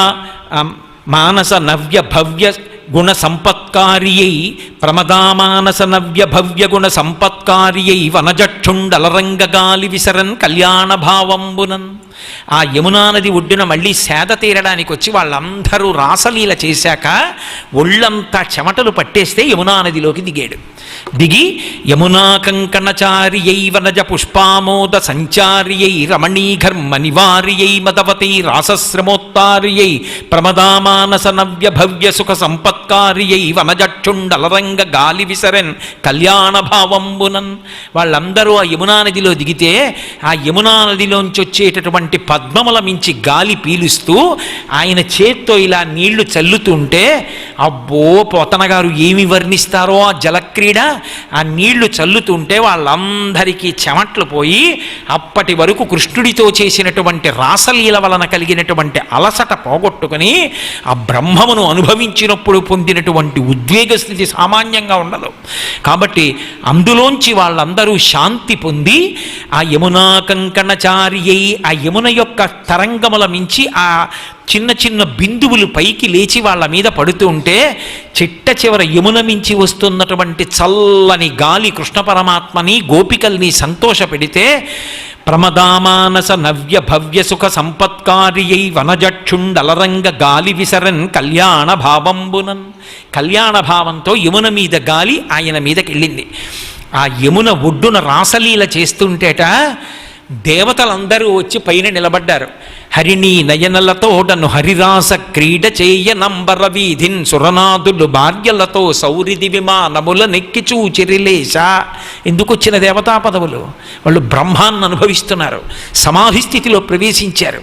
మానస నవ్య భవ్య గుణ సంపత్కారియై ప్రమదామానస నవ్య భవ్య గుణ సంపత్కారియై వనజక్షుండలరంగగాలి విసరన్ కళ్యాణ భావంబునన్. ఆ యమునా నది ఒడ్డున మళ్ళీ సేద తీరడానికి వచ్చి వాళ్ళందరూ రాసలీల చేశాక ఒళ్ళంతా చెమటలు పట్టేస్తే యమునా నదిలోకి దిగాడు. దిగి యమునా కంకణచారియై వనజ పుష్పామోద సంచారియై రమణీఘర్మ నివారియై మదవతీ రాసశ్రమోత్తారియై ప్రమదామానస నవ్య భవ్య సుఖ సంపత్కారియై వనజక్షుండలరంగ గాలి విసరన్ కళ్యాణ భావంబునన్. వాళ్ళందరూ ఆ యమునా నదిలో దిగితే ఆ యమునా నదిలోంచి వచ్చేటటువంటి పద్మముల మించి గాలి పీలుస్తూ ఆయన చేత్తో ఇలా నీళ్లు చల్లుతుంటే అబ్బో పోతన గారు ఏమి వర్ణిస్తారో ఆ జలక్రీడ. ఆ నీళ్లు చల్లుతుంటే వాళ్ళందరికీ చెమట్లు పోయి అప్పటి వరకు కృష్ణుడితో చేసినటువంటి రాసలీల వలన కలిగినటువంటి అలసట పోగొట్టుకుని ఆ బ్రహ్మమును అనుభవించినప్పుడు పొందినటువంటి ఉద్వేగ స్థితి సామాన్యంగా ఉండదు. కాబట్టి అందులోంచి వాళ్ళందరూ శాంతి పొంది ఆ యమునా కంకణచారియై ఆ యమున యొక్క తరంగముల మించి ఆ చిన్న చిన్న బిందువులు పైకి లేచి వాళ్ళ మీద పడుతూ ఉంటే చిట్ట చివర యమున మించి వస్తున్నటువంటి చల్లని గాలి కృష్ణ పరమాత్మని గోపికల్ని సంతోష పెడితే ప్రమదామానస నవ్య భవ్య సుఖ సంపత్కారియై వనజక్షుండలరంగ గాలి విసరన్ కళ్యాణ భావంబునన్. కళ్యాణ భావంతో యమున మీద గాలి ఆయన మీదకి వెళ్ళింది. ఆ యమున ఒడ్డున రాసలీల చేస్తుంటేట దేవతలందరూ వచ్చి పైన నిలబడ్డారు. హరిణీ నయనలతోడను హరిరాస క్రీడ చేయ నంబర వీధిన్ సురనాథులు భార్యలతో సౌరిది విమానముల నెక్కి చూచిరిలేశ. ఎందుకు వచ్చిన దేవతా పదవులు? వాళ్ళు బ్రహ్మాన్ని అనుభవిస్తున్నారు, సమాధి స్థితిలో ప్రవేశించారు,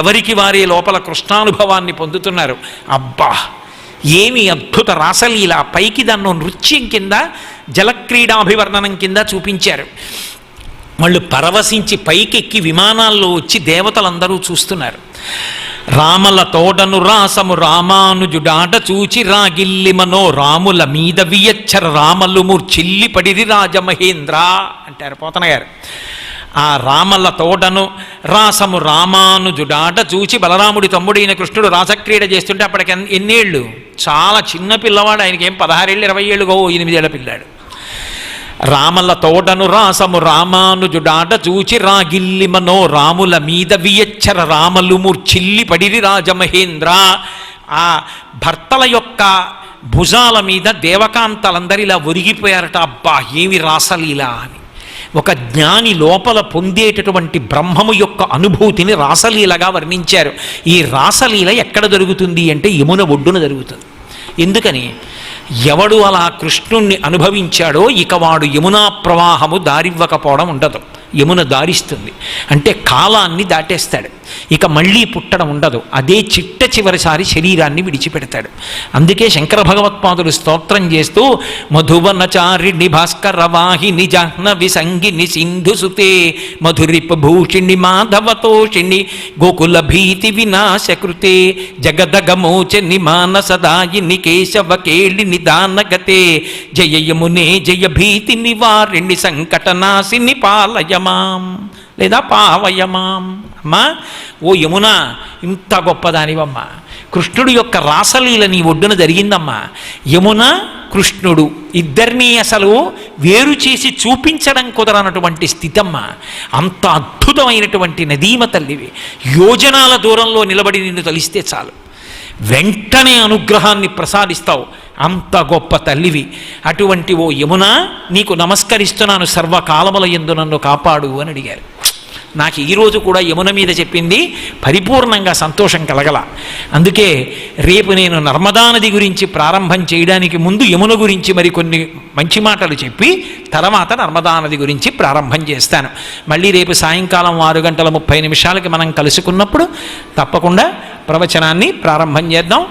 ఎవరికి వారే లోపల కృష్ణానుభవాన్ని పొందుతున్నారు. అబ్బా ఏమి అద్భుత రాసలీల! పైకి దాన్ని నృత్యం కింద జలక్రీడాభివర్ణనం కింద చూపించారు. వాళ్ళు పరవశించి పైకెక్కి విమానాల్లో వచ్చి దేవతలందరూ చూస్తున్నారు. రామల తోడను రాసము రామానుజుడాట చూచి రాగిల్లి మనో రాముల మీద వియచ్చర రామలు మూర్చిల్లి పడిరి రాజమహేంద్ర అంటారు పోతన గారు. ఆ రామల తోడను రాసము రామానుజుడాట చూచి బలరాముడి తమ్ముడైన కృష్ణుడు రాసక్రీడ చేస్తుంటే అప్పటికి ఎన్నేళ్ళు? చాలా చిన్న పిల్లవాడు, ఆయనకేం 16 ఏళ్ళు 20 ఏళ్ళు 8 ఏళ్ల పిల్లాడు. రామల తోడను రాసము రామానుజుడాట చూచి రాగిల్లి మనో రాముల మీద వియచ్చర రామలు మూర్చిల్లి పడిరి రాజమహేంద్ర. ఆ భర్తల యొక్క భుజాల మీద దేవకాంతలందరిలా ఒరిగిపోయారట. అబ్బా ఏమి రాసలీలా అని. ఒక జ్ఞాని లోపల పొందేటటువంటి బ్రహ్మము యొక్క అనుభూతిని రాసలీలగా వర్ణించారు. ఈ రాసలీల ఎక్కడ జరుగుతుంది అంటే యమున ఒడ్డున జరుగుతుంది. ఎందుకని? ఎవడు అలా కృష్ణుణ్ణి అనుభవించాడో ఇక వాడు యమునా ప్రవాహము దారివ్వకపోవడం ఉండదు. యమున దారిస్తుంది అంటే కాలాన్ని దాటేస్తాడు. ఇక మళ్ళీ పుట్టడం ఉండదు. అదే చిట్ట చివరిసారి శరీరాన్ని విడిచిపెడతాడు. అందుకే శంకర భగవత్పాదులు స్తోత్రం చేస్తూ మధువనచారిణి భాస్కర వాహిని జాహ్నవి సంగిని సింధుసుతే మధురిపభూషిణి మాధవతోషిణి గోకుల భీతి వినాశకృతే జగదగమోచని మానసదాయిని కేశవ కేళిని దానగతే జయ యమునే జయ భీతి నివారిణి సంకటనాశిని పాలయమాం లేదా పావయమాం. అమ్మా ఓ యమున, ఇంత గొప్పదానివమ్మా, కృష్ణుడి యొక్క రాసలీల నీ ఒడ్డున జరిగిందమ్మా. యమున కృష్ణుడు ఇద్దరినీ అసలు వేరు చేసి చూపించడం కుదరనటువంటి స్థితమ్మా. అంత అద్భుతమైనటువంటి నదీమ తల్లివి. యోజనాల దూరంలో నిలబడి నిన్ను తలిస్తే చాలు, వెంటనే అనుగ్రహాన్ని ప్రసాదిస్తావు. అంత గొప్ప తల్లివి. అటువంటి ఓ యమున, నీకు నమస్కరిస్తున్నాను, సర్వకాలముల యందు నన్ను కాపాడు అని అడిగారు. నాకు ఈరోజు కూడా యమున మీద చెప్పింది పరిపూర్ణంగా సంతోషం కలగల. అందుకే రేపు నేను నర్మదా నది గురించి ప్రారంభం చేయడానికి ముందు యమున గురించి మరికొన్ని మంచి మాటలు చెప్పి తర్వాత నర్మదా నది గురించి ప్రారంభం చేస్తాను. మళ్ళీ రేపు సాయంకాలం 6:30 మనం కలుసుకున్నప్పుడు తప్పకుండా ప్రవచనాన్ని ప్రారంభం చేద్దాం.